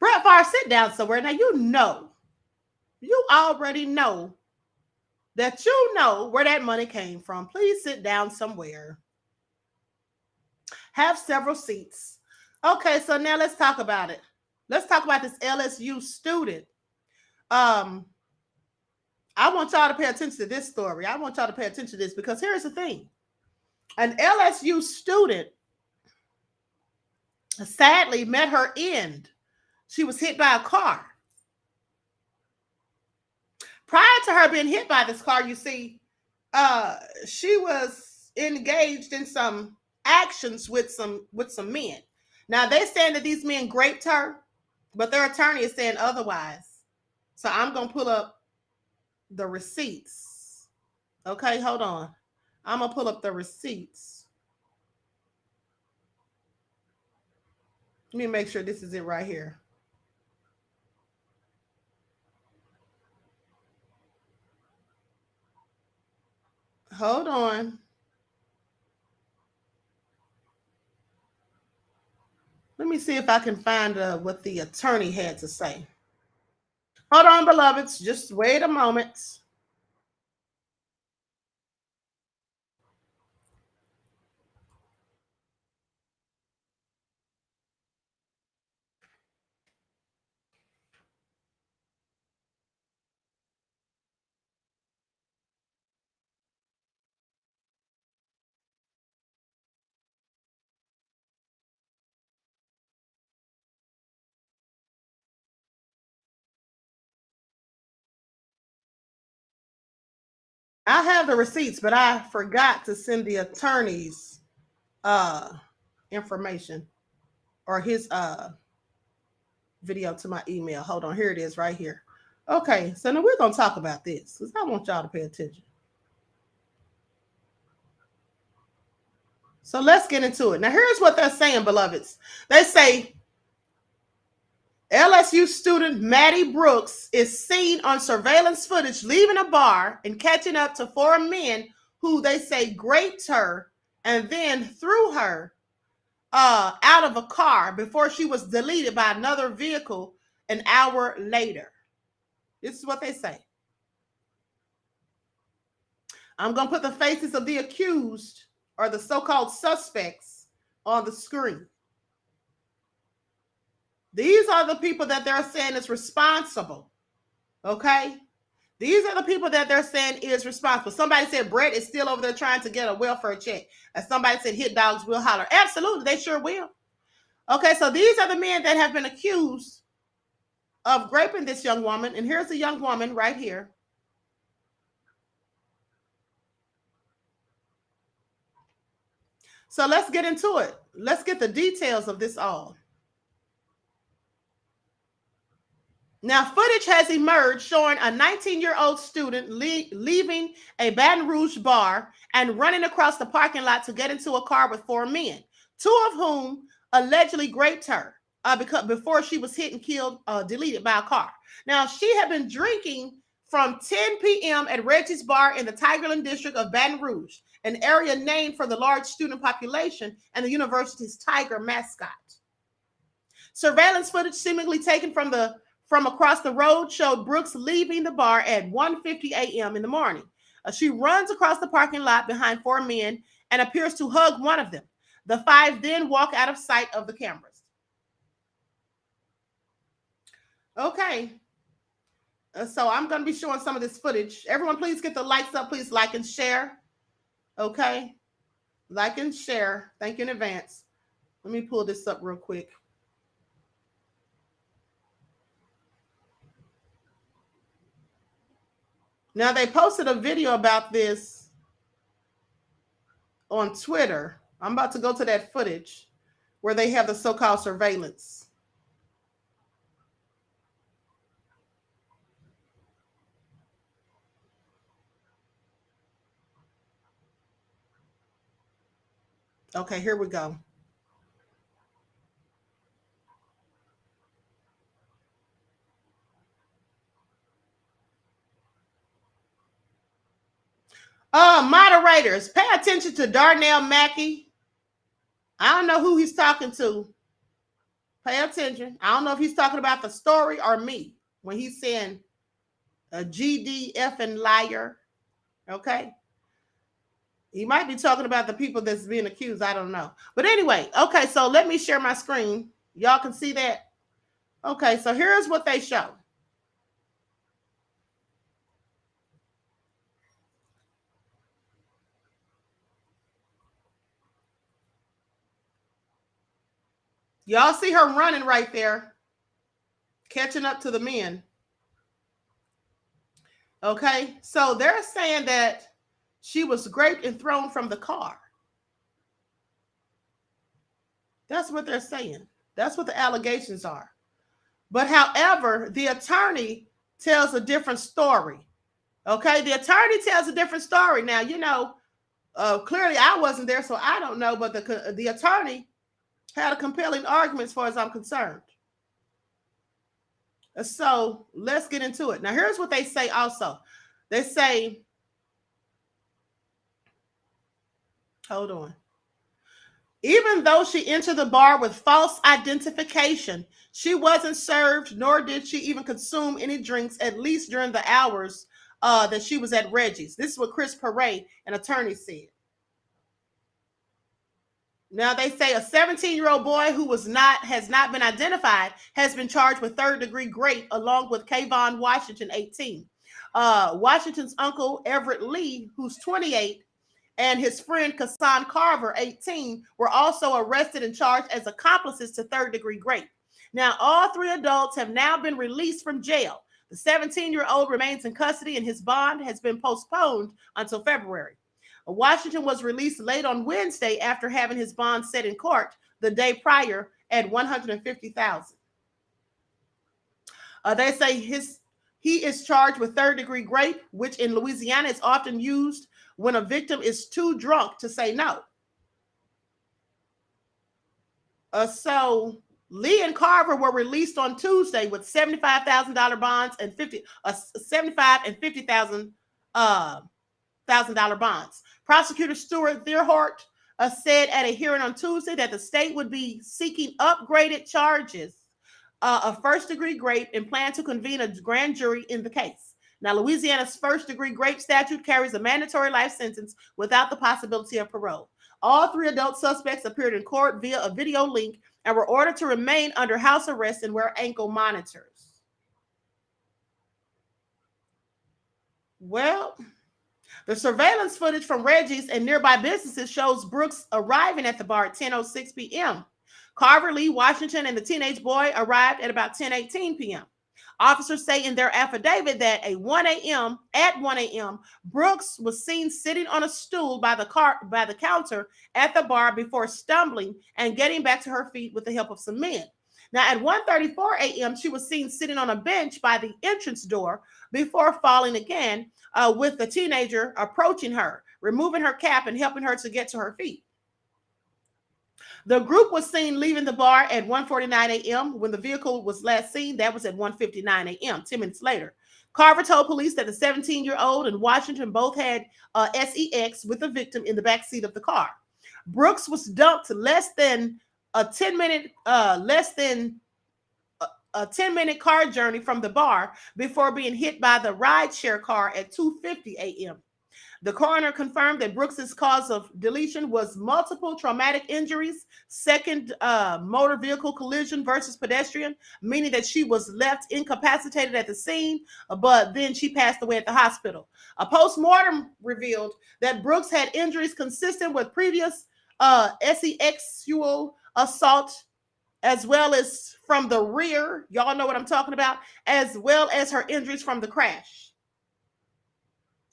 Brett Favre, sit down somewhere. Now, you already know that you know where that money came from. Please sit down somewhere. Have several seats. Okay, so now let's talk about it. Let's talk about this LSU student. I want y'all to pay attention to this story. I want y'all to pay attention to this because here's the thing. An LSU student sadly met her end. She was hit by a car. Prior to her being hit by this car, you see, she was engaged in some actions with some men. Now, they're saying that these men graped her, but their attorney is saying otherwise. So I'm going to pull up the receipts. Okay, hold on. I'm going to pull up the receipts. Let me make sure this is it right here. Hold on. Let me see if I can find what the attorney had to say. Hold on, beloveds. Just wait a moment. I have the receipts, but I forgot to send the attorney's information or his video to my email. Hold on, here it is right here. Okay, so now we're going to talk about this because I want y'all to pay attention. So let's get into it. Now, here's what they're saying, beloveds. They say LSU student Maddie Brooks is seen on surveillance footage leaving a bar and catching up to 4 men who they say graped her and then threw her out of a car before she was deleted by another vehicle an hour later. This is what they say. I'm going to put the faces of the accused or the so-called suspects on the screen. These are the people that they're saying is responsible. Okay? These are the people that they're saying is responsible. Somebody said Brett is still over there trying to get a welfare check. And somebody said hit dogs will holler. Absolutely, they sure will. Okay, so these are the men that have been accused of graping this young woman. And here's the young woman right here. So let's get into it. Let's get the details of this all. Now, footage has emerged showing a 19-year-old student leaving a Baton Rouge bar and running across the parking lot to get into a car with 4 men, 2 of whom allegedly graped her before she was hit and killed, deleted by a car. Now, she had been drinking from 10 p.m. at Reggie's Bar in the Tigerland district of Baton Rouge, an area named for the large student population and the university's tiger mascot. Surveillance footage seemingly taken from across the road showed Brooks leaving the bar at 1:50 a.m. in the morning. She runs across the parking lot behind 4 men and appears to hug one of them. The 5 then walk out of sight of the cameras. Okay. So I'm going to be showing some of this footage. Everyone, please get the likes up. Please like and share. Okay. Like and share. Thank you in advance. Let me pull this up real quick. Now, they posted a video about this on Twitter. I'm about to go to that footage where they have the so-called surveillance. Okay, here we go. Moderators, pay attention to Darnell Mackey. I don't know who he's talking to. Pay attention. I don't know if he's talking about the story or me when he's saying a GDF and liar. Okay. He might be talking about the people that's being accused. I don't know. But anyway, okay, so let me share my screen. Y'all can see that. Okay, so here's what they show. Y'all see her running right there, catching up to the men. Okay, so they're saying that she was graped and thrown from the car. That's what they're saying. That's what the allegations are. But however, the attorney tells a different story. Okay, the attorney tells a different story. Now, you know, clearly I wasn't there, so I don't know, but the attorney had a compelling argument as far as I'm concerned. So let's get into it. Now, here's what they say also. They say, hold on. Even though she entered the bar with false identification, she wasn't served, nor did she even consume any drinks, at least during the hours that she was at Reggie's. This is what Chris Paray, an attorney, said. Now, they say a 17-year-old boy who has not been identified has been charged with third-degree grape, along with Kayvon Washington, 18. Washington's uncle, Everett Lee, who's 28, and his friend Kassan Carver, 18, were also arrested and charged as accomplices to third-degree grape. Now, all three adults have now been released from jail. The 17-year-old remains in custody, and his bond has been postponed until February. Washington was released late on Wednesday after having his bond set in court the day prior at $150,000. They say he is charged with third-degree grape, which in Louisiana is often used when a victim is too drunk to say no. So Lee and Carver were released on Tuesday with $75,000 bonds and $75,000 and $50,000 bonds. Prosecutor Stuart Thierhart said at a hearing on Tuesday that the state would be seeking upgraded charges of first-degree grape and plan to convene a grand jury in the case. Now, Louisiana's first-degree grape statute carries a mandatory life sentence without the possibility of parole. All three adult suspects appeared in court via a video link and were ordered to remain under house arrest and wear ankle monitors. Well, the surveillance footage from Reggie's and nearby businesses shows Brooks arriving at the bar at 10:06 p.m. Carver, Lee, Washington, and the teenage boy arrived at about 10:18 p.m. Officers say in their affidavit that at 1 a.m., Brooks was seen sitting on a stool by the counter at the bar before stumbling and getting back to her feet with the help of some men. Now, at 1:34 a.m., she was seen sitting on a bench by the entrance door before falling again, with the teenager approaching her, removing her cap and helping her to get to her feet. The group was seen leaving the bar at 1:49 a.m. when the vehicle was last seen. That was at 1:59 a.m., 10 minutes later. Carver told police that the 17-year-old and Washington both had sex with the victim in the backseat of the car. Brooks was dumped less than a 10-minute car journey from the bar before being hit by the rideshare car at 2:50 a.m. The coroner confirmed that Brooks's cause of deletion was multiple traumatic injuries, second motor vehicle collision versus pedestrian, meaning that she was left incapacitated at the scene, but then she passed away at the hospital. A post-mortem revealed that Brooks had injuries consistent with previous sexual assault, as well as from the rear, y'all know what I'm talking about, as well as her injuries from the crash.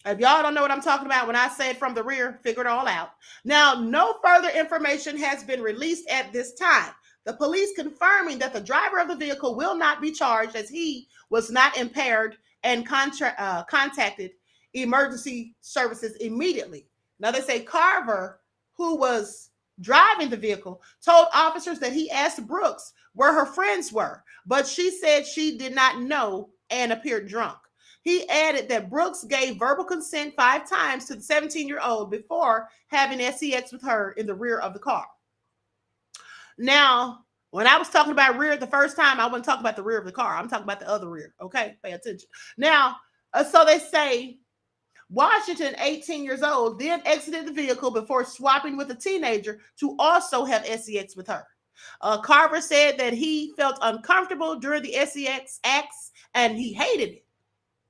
If y'all don't know what I'm talking about when I say it from the rear, figure it all out. Now, no further information has been released at this time. The police confirming that the driver of the vehicle will not be charged as he was not impaired and contacted emergency services immediately. Now, they say Carver, who was driving the vehicle, told officers that he asked Brooks where her friends were, but she said she did not know and appeared drunk. He added that Brooks gave verbal consent 5 times to the 17-year-old before having sex with her in the rear of the car. Now, when I was talking about rear the first time, I wasn't talking about the rear of the car. I'm talking about the other rear. Okay, pay attention. Now, so they say Washington, 18 years old, then exited the vehicle before swapping with a teenager to also have sex with her. Carver said that he felt uncomfortable during the sex acts and he hated it.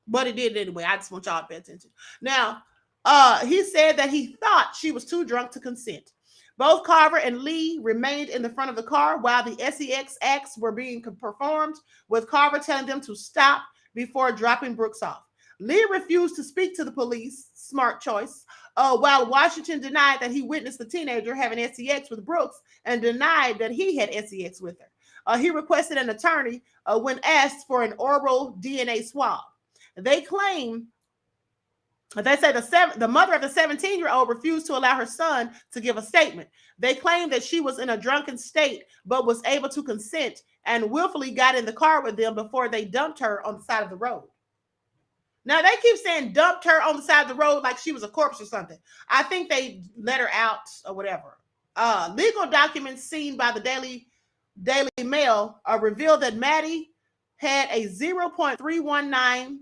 But he did it anyway. I just want y'all to pay attention. Now, he said that he thought she was too drunk to consent. Both Carver and Lee remained in the front of the car while the sex acts were being performed, with Carver telling them to stop before dropping Brooks off. Lee refused to speak to the police, smart choice, while Washington denied that he witnessed the teenager having sex with Brooks and denied that he had sex with her. He requested an attorney when asked for an oral DNA swab. They claim, they say the mother of the 17-year-old refused to allow her son to give a statement. They claim that she was in a drunken state, but was able to consent and willfully got in the car with them before they dumped her on the side of the road. Now, they keep saying dumped her on the side of the road like she was a corpse or something. I think they let her out or whatever. Legal documents seen by the Daily Mail revealed that Maddie had a 0.319%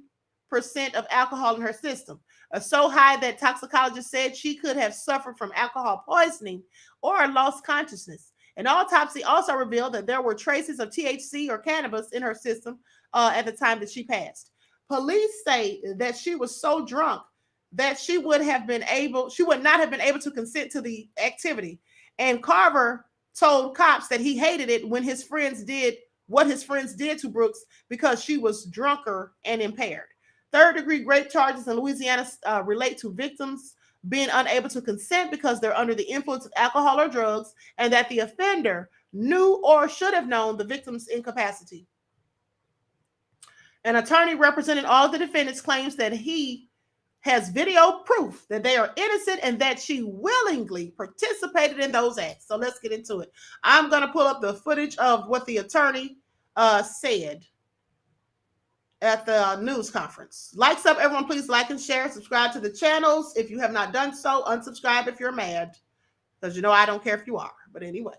of alcohol in her system, so high that toxicologists said she could have suffered from alcohol poisoning or lost consciousness. An autopsy also revealed that there were traces of THC or cannabis in her system at the time that she passed. Police say that she was so drunk that she would not have been able to consent to the activity. And Carver told cops that he hated it when his friends did what his friends did to Brooks because she was drunker and impaired. Third-degree rape charges in Louisiana relate to victims being unable to consent because they're under the influence of alcohol or drugs, and that the offender knew or should have known the victim's incapacity. An attorney representing all of the defendants claims that he has video proof that they are innocent and that she willingly participated in those acts. So let's get into it. I'm going to pull up the footage of what the attorney said at the news conference. Likes up, everyone. Please like and share. Subscribe to the channels if you have not done so. Unsubscribe if you're mad, because you know I don't care if you are. But anyway,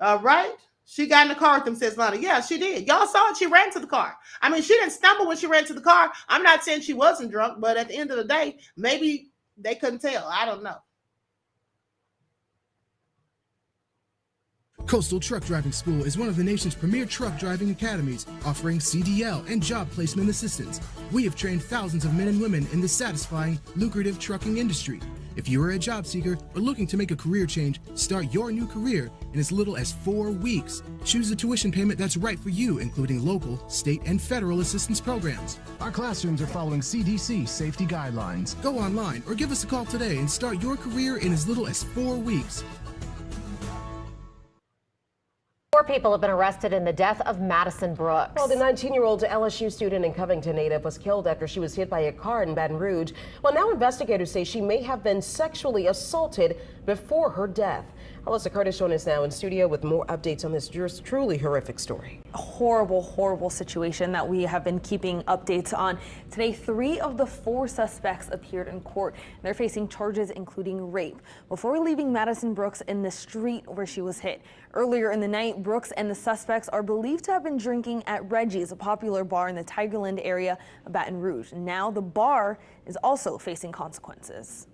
all right. She got in the car with them, says Lana. Yeah, she did. Y'all saw it. She ran to the car. I mean, she didn't stumble when she ran to the car. I'm not saying she wasn't drunk, but at the end of the day, maybe they couldn't tell. I don't know. Coastal Truck Driving School is one of the nation's premier truck driving academies, offering CDL and job placement assistance. We have trained thousands of men and women in the satisfying, lucrative trucking industry. If you are a job seeker or looking to make a career change, start your new career in as little as 4 weeks. Choose a tuition payment that's right for you, including local, state, and federal assistance programs. Our classrooms are following CDC safety guidelines. Go online or give us a call today and start your career in as little as 4 weeks. 4 people have been arrested in the death of Madison Brooks. Well, the 19-year-old LSU student and Covington native was killed after she was hit by a car in Baton Rouge. Well, now investigators say she may have been sexually assaulted before her death. Alyssa Curtis joins us now in studio with more updates on this just truly horrific story. A horrible, horrible situation that we have been keeping updates on. Today, 3 of the 4 suspects appeared in court. They're facing charges including rape before leaving Madison Brooks in the street where she was hit. Earlier in the night, Brooks and the suspects are believed to have been drinking at Reggie's, a popular bar in the Tigerland area of Baton Rouge. Now the bar is also facing consequences.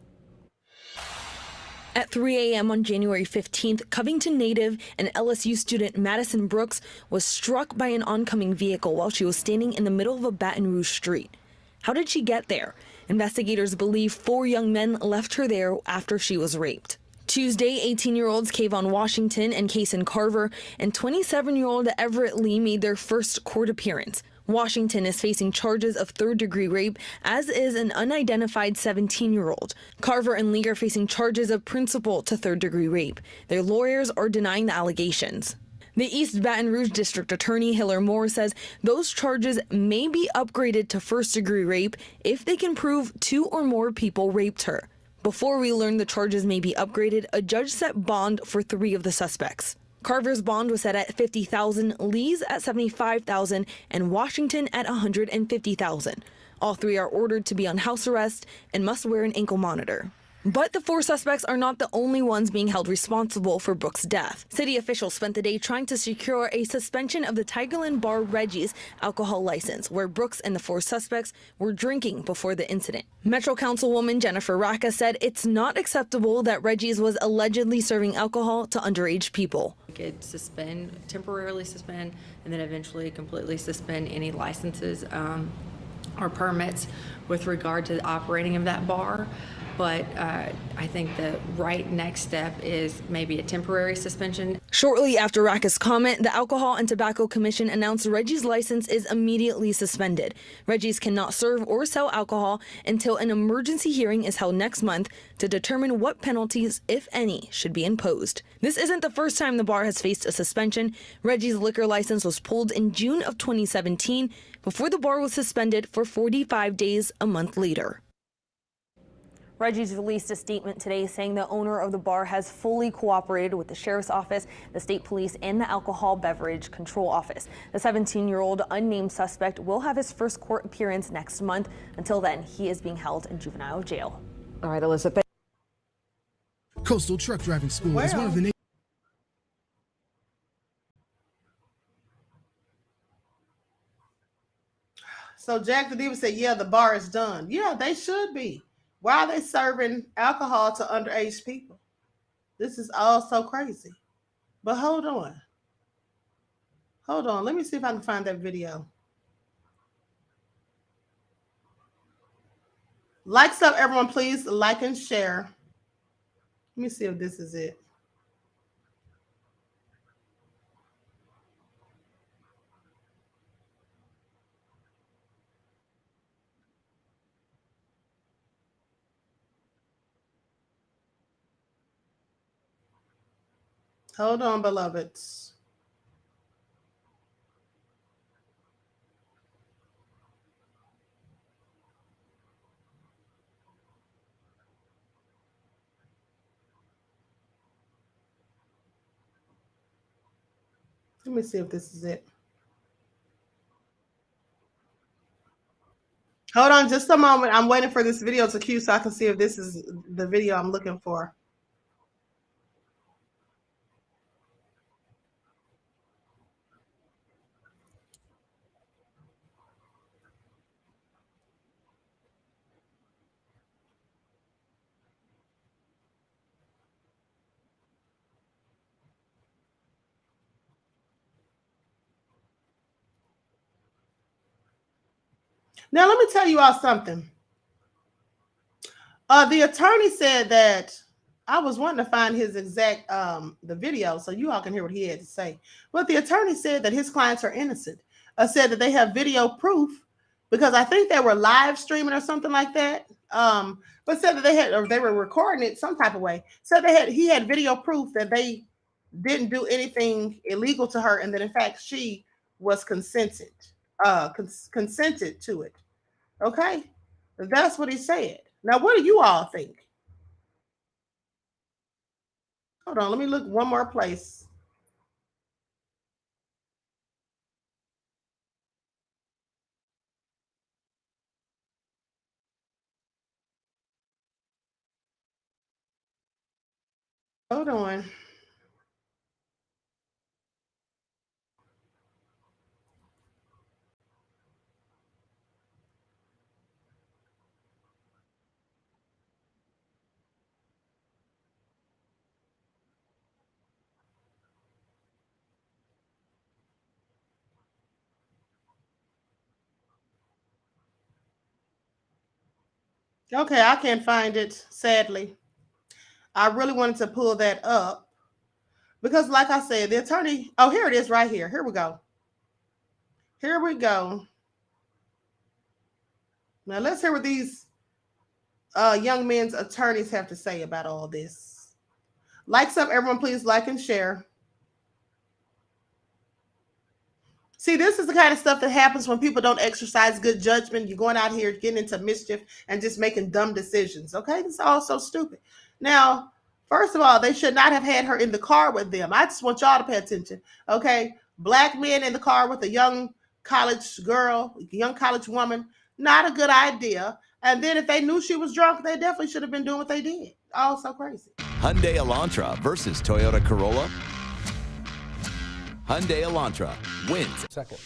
At 3 a.m. on January 15th, Covington native and LSU student Madison Brooks was struck by an oncoming vehicle while she was standing in the middle of a Baton Rouge street. How did she get there? Investigators believe 4 young men left her there after she was raped. Tuesday, 18-year-olds Kayvon Washington and Kason Carver and 27-year-old Everett Lee made their first court appearance. Washington is facing charges of third-degree rape, as is an unidentified 17-year-old. Carver and Lee are facing charges of principal to third-degree rape. Their lawyers are denying the allegations. The East Baton Rouge District Attorney Hiller Moore says those charges may be upgraded to first-degree rape if they can prove 2 or more people raped her. Before we learned the charges may be upgraded, a judge set bond for 3 of the suspects. Carver's bond was set at $50,000, Lee's at $75,000, and Washington at $150,000. All 3 are ordered to be on house arrest and must wear an ankle monitor. But the 4 suspects are not the only ones being held responsible for Brooks' death. City officials spent the day trying to secure a suspension of the Tigerland bar Reggie's alcohol license, where Brooks and the 4 suspects were drinking before the incident. Metro Councilwoman Jennifer Racca said it's not acceptable that Reggie's was allegedly serving alcohol to underage people. We could temporarily suspend, and then eventually completely suspend any licenses or permits with regard to the operating of that bar. But I think the right next step is maybe a temporary suspension. Shortly after Racca's comment, the Alcohol and Tobacco Commission announced Reggie's license is immediately suspended. Reggie's cannot serve or sell alcohol until an emergency hearing is held next month to determine what penalties, if any, should be imposed. This isn't the first time the bar has faced a suspension. Reggie's liquor license was pulled in June of 2017 before the bar was suspended for 45 days a month later. Reggie's released a statement today saying the owner of the bar has fully cooperated with the sheriff's office, the state police, and the alcohol beverage control office. The 17-year-old unnamed suspect will have his first court appearance next month. Until then, he is being held in juvenile jail. All right, Alyssa. Coastal Truck Driving School is one of the So Jack the Diva said, yeah, the bar is done. Yeah, they should be. Why are they serving alcohol to underage people? This is all so crazy. But hold on. Hold on. Let me see if I can find that video. Likes up, everyone, please. Like and share. Let me see if this is it. Hold on, beloveds. Let me see if this is it. Hold on just a moment. I'm waiting for this video to queue so I can see if this is the video I'm looking for. Now, let me tell you all something. The attorney said that I was wanting to find his exact the video so you all can hear what he had to say. But the attorney said that his clients are innocent. Said that they have video proof because I think they were live streaming or something like that. But said that they were recording it some type of way. Said he had video proof that they didn't do anything illegal to her, and that in fact she was consented to it. Okay, that's what he said. Now, what do you all think? Hold on, let me look one more place. Hold on. Okay, I can't find it, sadly. I really wanted to pull that up because, like I said, the attorney, oh, here it is right here. Here we go. Here we go. Now let's hear what these young men's attorneys have to say about all this. Likes up, everyone, please like and share. See, this is the kind of stuff that happens when people don't exercise good judgment. You're going out here getting into mischief and just making dumb decisions. Okay, it's all so stupid. Now, first of all, they should not have had her in the car with them. I just want y'all to pay attention. Okay, black men in the car with a young college girl, young college woman, not a good idea. And then if they knew she was drunk, they definitely should have been doing what they did. All so crazy. Hyundai Elantra versus Toyota Corolla. Hyundai Elantra wins. Second,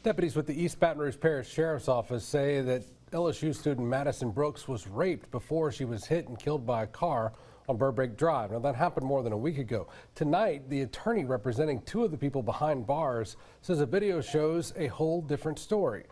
deputies with the East Baton Rouge Parish Sheriff's Office say that LSU student Madison Brooks was raped before she was hit and killed by a car on Burbank Drive. Now, that happened more than a week ago. Tonight, the attorney representing two of the people behind bars says a video shows a whole different story.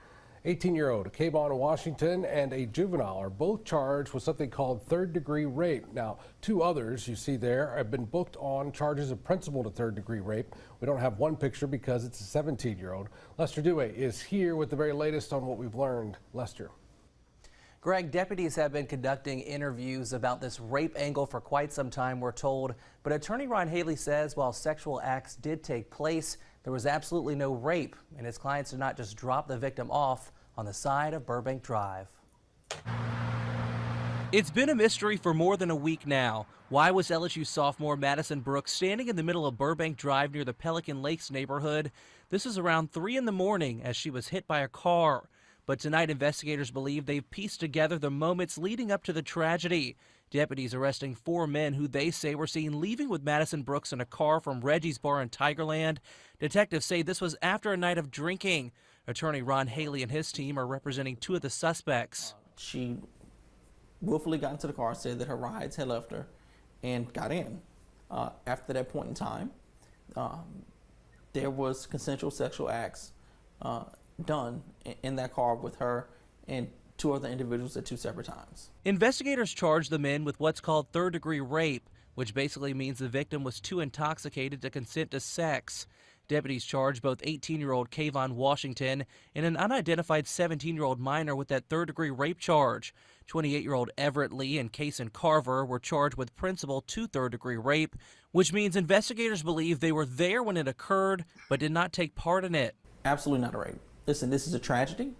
18-year-old Kayvon Washington and a juvenile are both charged with something called third-degree rape. Now, two others you see there have been booked on charges of principal to third-degree rape. We don't have one picture because it's a 17-year-old. Lester Dewey is here with the very latest on what we've learned. Lester. Greg, deputies have been conducting interviews about this rape angle for quite some time, we're told. But attorney Ron Haley says while sexual acts did take place, there was absolutely no rape, and his clients did not just drop the victim off on the side of Burbank Drive. It's been a mystery for more than a week now. Why was LSU sophomore Madison Brooks standing in the middle of Burbank Drive near the Pelican Lakes neighborhood? This is around 3 in the morning as she was hit by a car. But tonight, investigators believe they've pieced together the moments leading up to the tragedy. Deputies arresting 4 men who they say were seen leaving with Madison Brooks in a car from Reggie's Bar in Tigerland. Detectives say this was after a night of drinking. Attorney Ron Haley and his team are representing 2 of the suspects. She willfully got into the car, said that her rides had left her, and got in. After that point in time, there was consensual sexual acts done in that car with her and 2 other individuals at 2 separate times. Investigators charged the men with what's called third-degree rape, which basically means the victim was too intoxicated to consent to sex. Deputies charged both 18-year-old Kayvon Washington and an unidentified 17-year-old minor with that third-degree rape charge. 28-year-old Everett Lee and Kason Carver were charged with principal to third-degree rape, which means investigators believe they were there when it occurred but did not take part in it. Absolutely not a rape. Listen, this is a tragedy.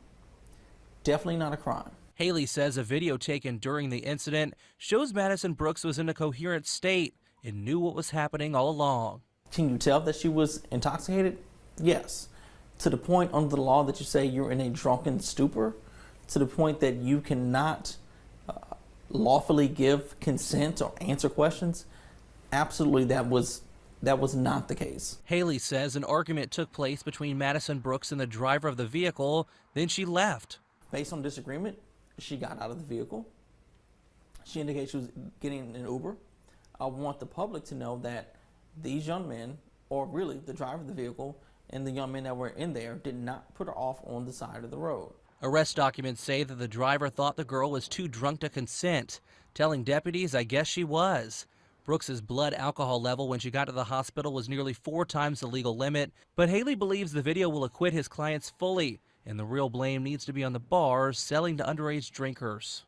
Definitely not a crime. Haley says a video taken during the incident shows Madison Brooks was in a coherent state and knew what was happening all along. Can you tell that she was intoxicated? Yes. To the point under the law that you say you're in a drunken stupor, to the point that you cannot lawfully give consent or answer questions, absolutely that was not the case. Haley says an argument took place between Madison Brooks and the driver of the vehicle, then she left. Based on disagreement, she got out of the vehicle. She indicated she was getting an Uber. I want the public to know that these young men, or really the driver of the vehicle and the young men that were in there, did not put her off on the side of the road. Arrest documents say that the driver thought the girl was too drunk to consent, telling deputies, I guess she was. Brooks's blood alcohol level when she got to the hospital was nearly 4 times the legal limit, but Haley believes the video will acquit his clients fully, and the real blame needs to be on the bars selling to underage drinkers.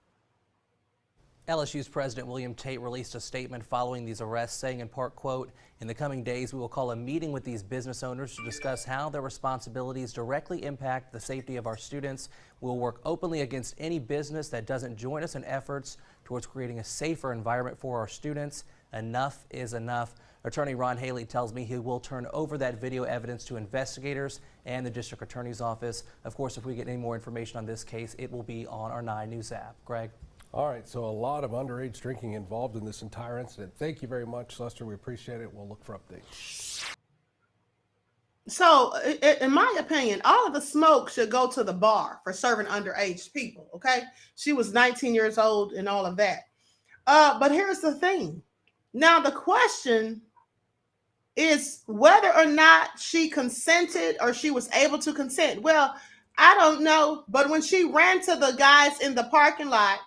LSU's President William Tate released a statement following these arrests, saying in part, quote, in the coming days, we will call a meeting with these business owners to discuss how their responsibilities directly impact the safety of our students. We'll work openly against any business that doesn't join us in efforts towards creating a safer environment for our students. Enough is enough. Attorney Ron Haley tells me he will turn over that video evidence to investigators and the district attorney's office. Of course, if we get any more information on this case, it will be on our 9 News app. Greg. All right, so a lot of underage drinking involved in this entire incident. Thank you very much, Lester. We appreciate it. We'll look for updates. So, in my opinion, all of the smoke should go to the bar for serving underage people, okay? She was 19 years old and all of that. But here's the thing. Now, the question is whether or not she consented or she was able to consent. Well, I don't know, but when she ran to the guys in the parking lot,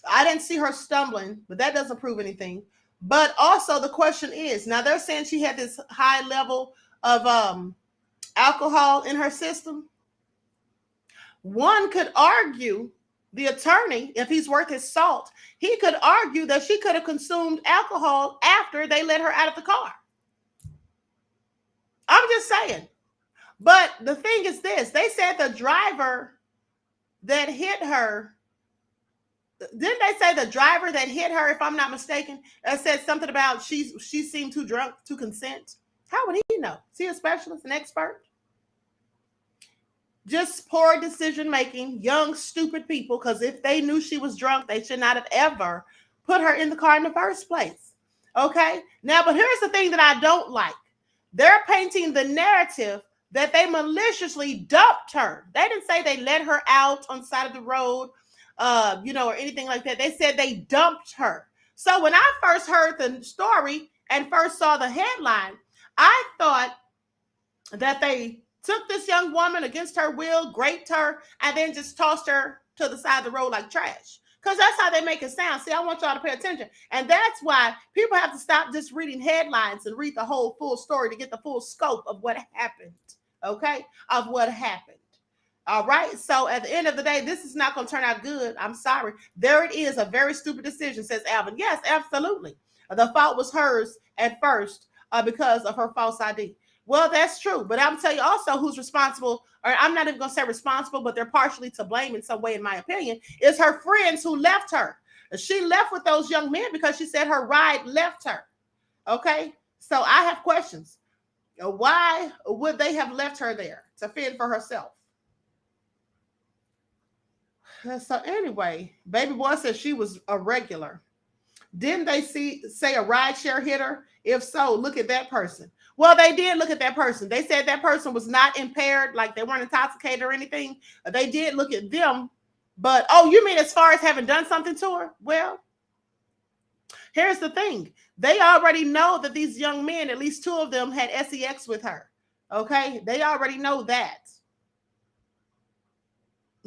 I didn't see her stumbling, but that doesn't prove anything. But also the question is, now they're saying she had this high level of alcohol in her system. One could argue the attorney, if he's worth his salt, he could argue that she could have consumed alcohol after they let her out of the car. I'm just saying. But the thing is this, they said the driver that hit her, didn't they say the driver that hit her, if I'm not mistaken, said something about she seemed too drunk to consent? How would he know? Is he a specialist, an expert? Just poor decision making, young, stupid people, because if they knew she was drunk, they should not have ever put her in the car in the first place. Okay? Now, but here's the thing that I don't like. They're painting the narrative that they maliciously dumped her. They didn't say they let her out on the side of the road, or anything like that. They said they dumped her. So when I first heard the story and first saw the headline, I thought that they took this young woman against her will, graped her, and then just tossed her to the side of the road like trash. Because that's how they make it sound. See, I want y'all to pay attention. And that's why people have to stop just reading headlines and read the whole full story to get the full scope of what happened. Okay? Of what happened. All right? So at the end of the day, this is not going to turn out good. I'm sorry. There it is. A very stupid decision, says Alvin. Yes, absolutely. The fault was hers at first because of her false ID. Well, that's true. But I'm telling you also who's responsible, or I'm not even going to say responsible, but they're partially to blame in some way, in my opinion, is her friends who left her. She left with those young men because she said her ride left her. Okay? So I have questions. Why would they have left her there? To fend for herself. So anyway, baby boy said she was a regular. Didn't they say a rideshare hit her? If so, look at that person. Well, they did look at that person. They said that person was not impaired, like they weren't intoxicated or anything. They did look at them. But, oh, you mean as far as having done something to her? Well, here's the thing. They already know that these young men, at least two of them, had sex with her. Okay? They already know that.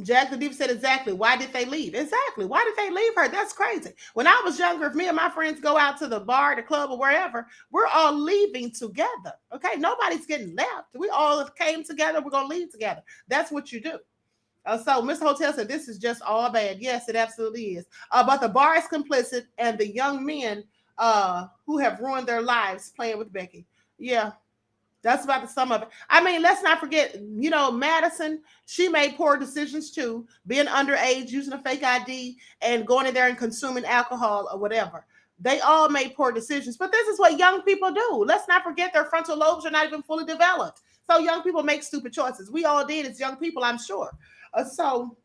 Jack the Diva said exactly. Why did they leave? Exactly. Why did they leave her? That's crazy. When I was younger, if me and my friends go out to the bar, the club, or wherever, we're all leaving together. Okay? Nobody's getting left. We all came together. We're going to leave together. That's what you do. So Mr. Hotel said this is just all bad. Yes, it absolutely is. But the bar is complicit and the young men who have ruined their lives playing with Becky. Yeah. That's about the sum of it. I mean, let's not forget, Madison, she made poor decisions too, being underage, using a fake ID, and going in there and consuming alcohol or whatever. They all made poor decisions. But this is what young people do. Let's not forget their frontal lobes are not even fully developed. So young people make stupid choices. We all did as young people, I'm sure. So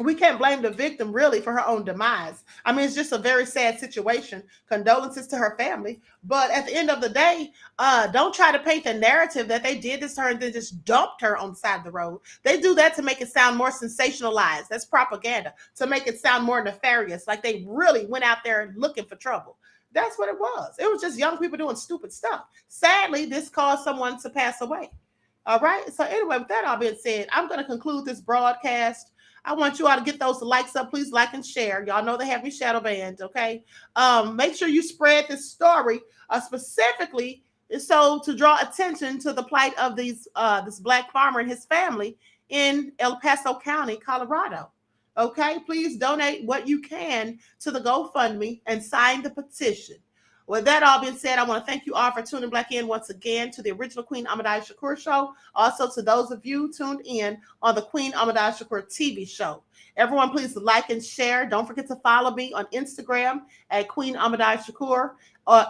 we can't blame the victim really for her own demise. I mean, it's just a very sad situation. Condolences to her family. But at the end of the day, don't try to paint the narrative that they did this to her and then just dumped her on the side of the road. They do that to make it sound more sensationalized. That's propaganda, to make it sound more nefarious, like they really went out there looking for trouble. That's what it was. It was just young people doing stupid stuff. Sadly, this caused someone to pass away. All right. So anyway, with that all being said, I'm going to conclude this broadcast. I want you all to get those likes up. Please like and share. Y'all know they have me shadow banned, okay? Make sure you spread this story specifically so to draw attention to the plight of this Black farmer and his family in El Paso County, Colorado. Okay? Please donate what you can to the GoFundMe and sign the petition. With that all being said, I want to thank you all for tuning back in once again to the original Queen Ahmadiyyah Shakur show. Also to those of you tuned in on the Queen Ahmadiyyah Shakur TV show. Everyone, please like and share. Don't forget to follow me on Instagram at Queen Ahmadiyyah Shakur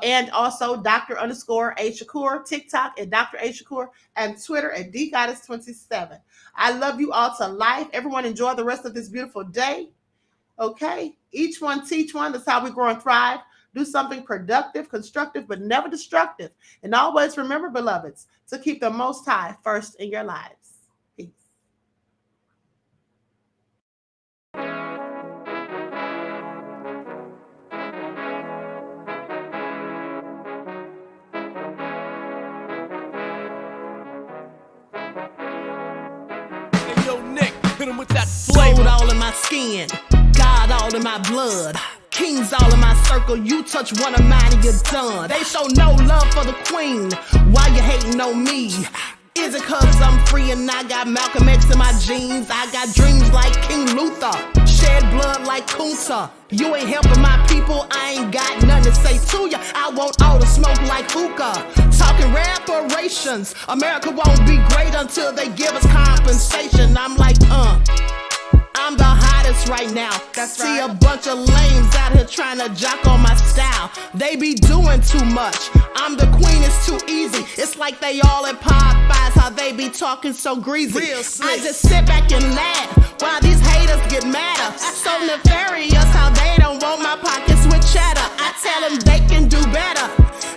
and also Dr._A Shakur, TikTok at Dr. A Shakur, and Twitter at DGoddess27. I love you all to life. Everyone enjoy the rest of this beautiful day. Okay? Each one teach one. That's how we grow and thrive. Do something productive, constructive, but never destructive. And always remember, beloveds, to keep the Most High first in your lives. Peace. Hey, yo, Nick, hit him with that flavor. All in my skin, God all in my blood. Kings all in my circle, you touch one of mine and you're done. They show no love for the queen, why you hating on me? Is it cause I'm free and I got Malcolm X in my jeans? I got dreams like King Luther, shed blood like Kunta. You ain't helping my people, I ain't got nothing to say to ya. I want all the smoke like hookah. Talking reparations, America won't be great until they give us compensation. I'm like, I'm the hottest right now. That's See right. a bunch of lames out here trying to jock on my style. They be doing too much. I'm the queen, it's too easy. It's like they all at Popeyes, how they be talking so greasy. Real slick. I just sit back and laugh while these haters get madder. So nefarious how they don't want my pockets with cheddar. I tell them they can do better.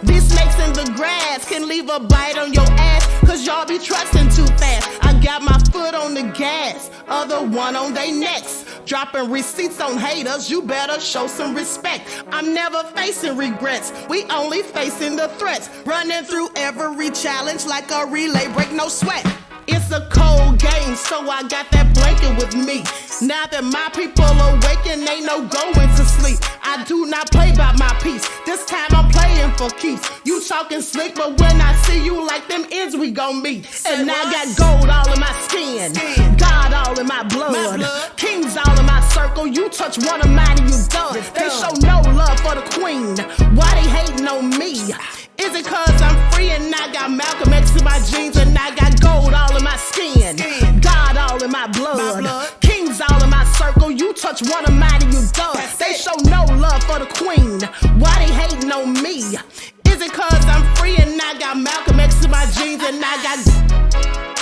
These snakes in the grass can leave a bite on your ass, cause y'all be trusting too fast. I got my foot on the gas, other one on they necks. Dropping receipts on haters, you better show some respect. I'm never facing regrets, we only facing the threats. Running through every challenge like a relay, break no sweat. It's a cold game, so I got that blanket with me. Now that my people awaken, ain't no going to sleep. I do not play by my piece, this time I'm playing for keeps. You talking slick, but when I see you like them ends, we gon' meet. And I got gold all in my skin, God all in my blood, kings all in my circle. You touch one of mine and you done. They show no love for the queen, why they hating on me? Is it cause I'm free and I got Malcolm X in my jeans and I got gold all in my skin, God all in my blood, kings all in my circle. You touch one of mine and you done. They show no love for the queen, why they hating on me? Is it cause I'm free and I got Malcolm X in my jeans and I got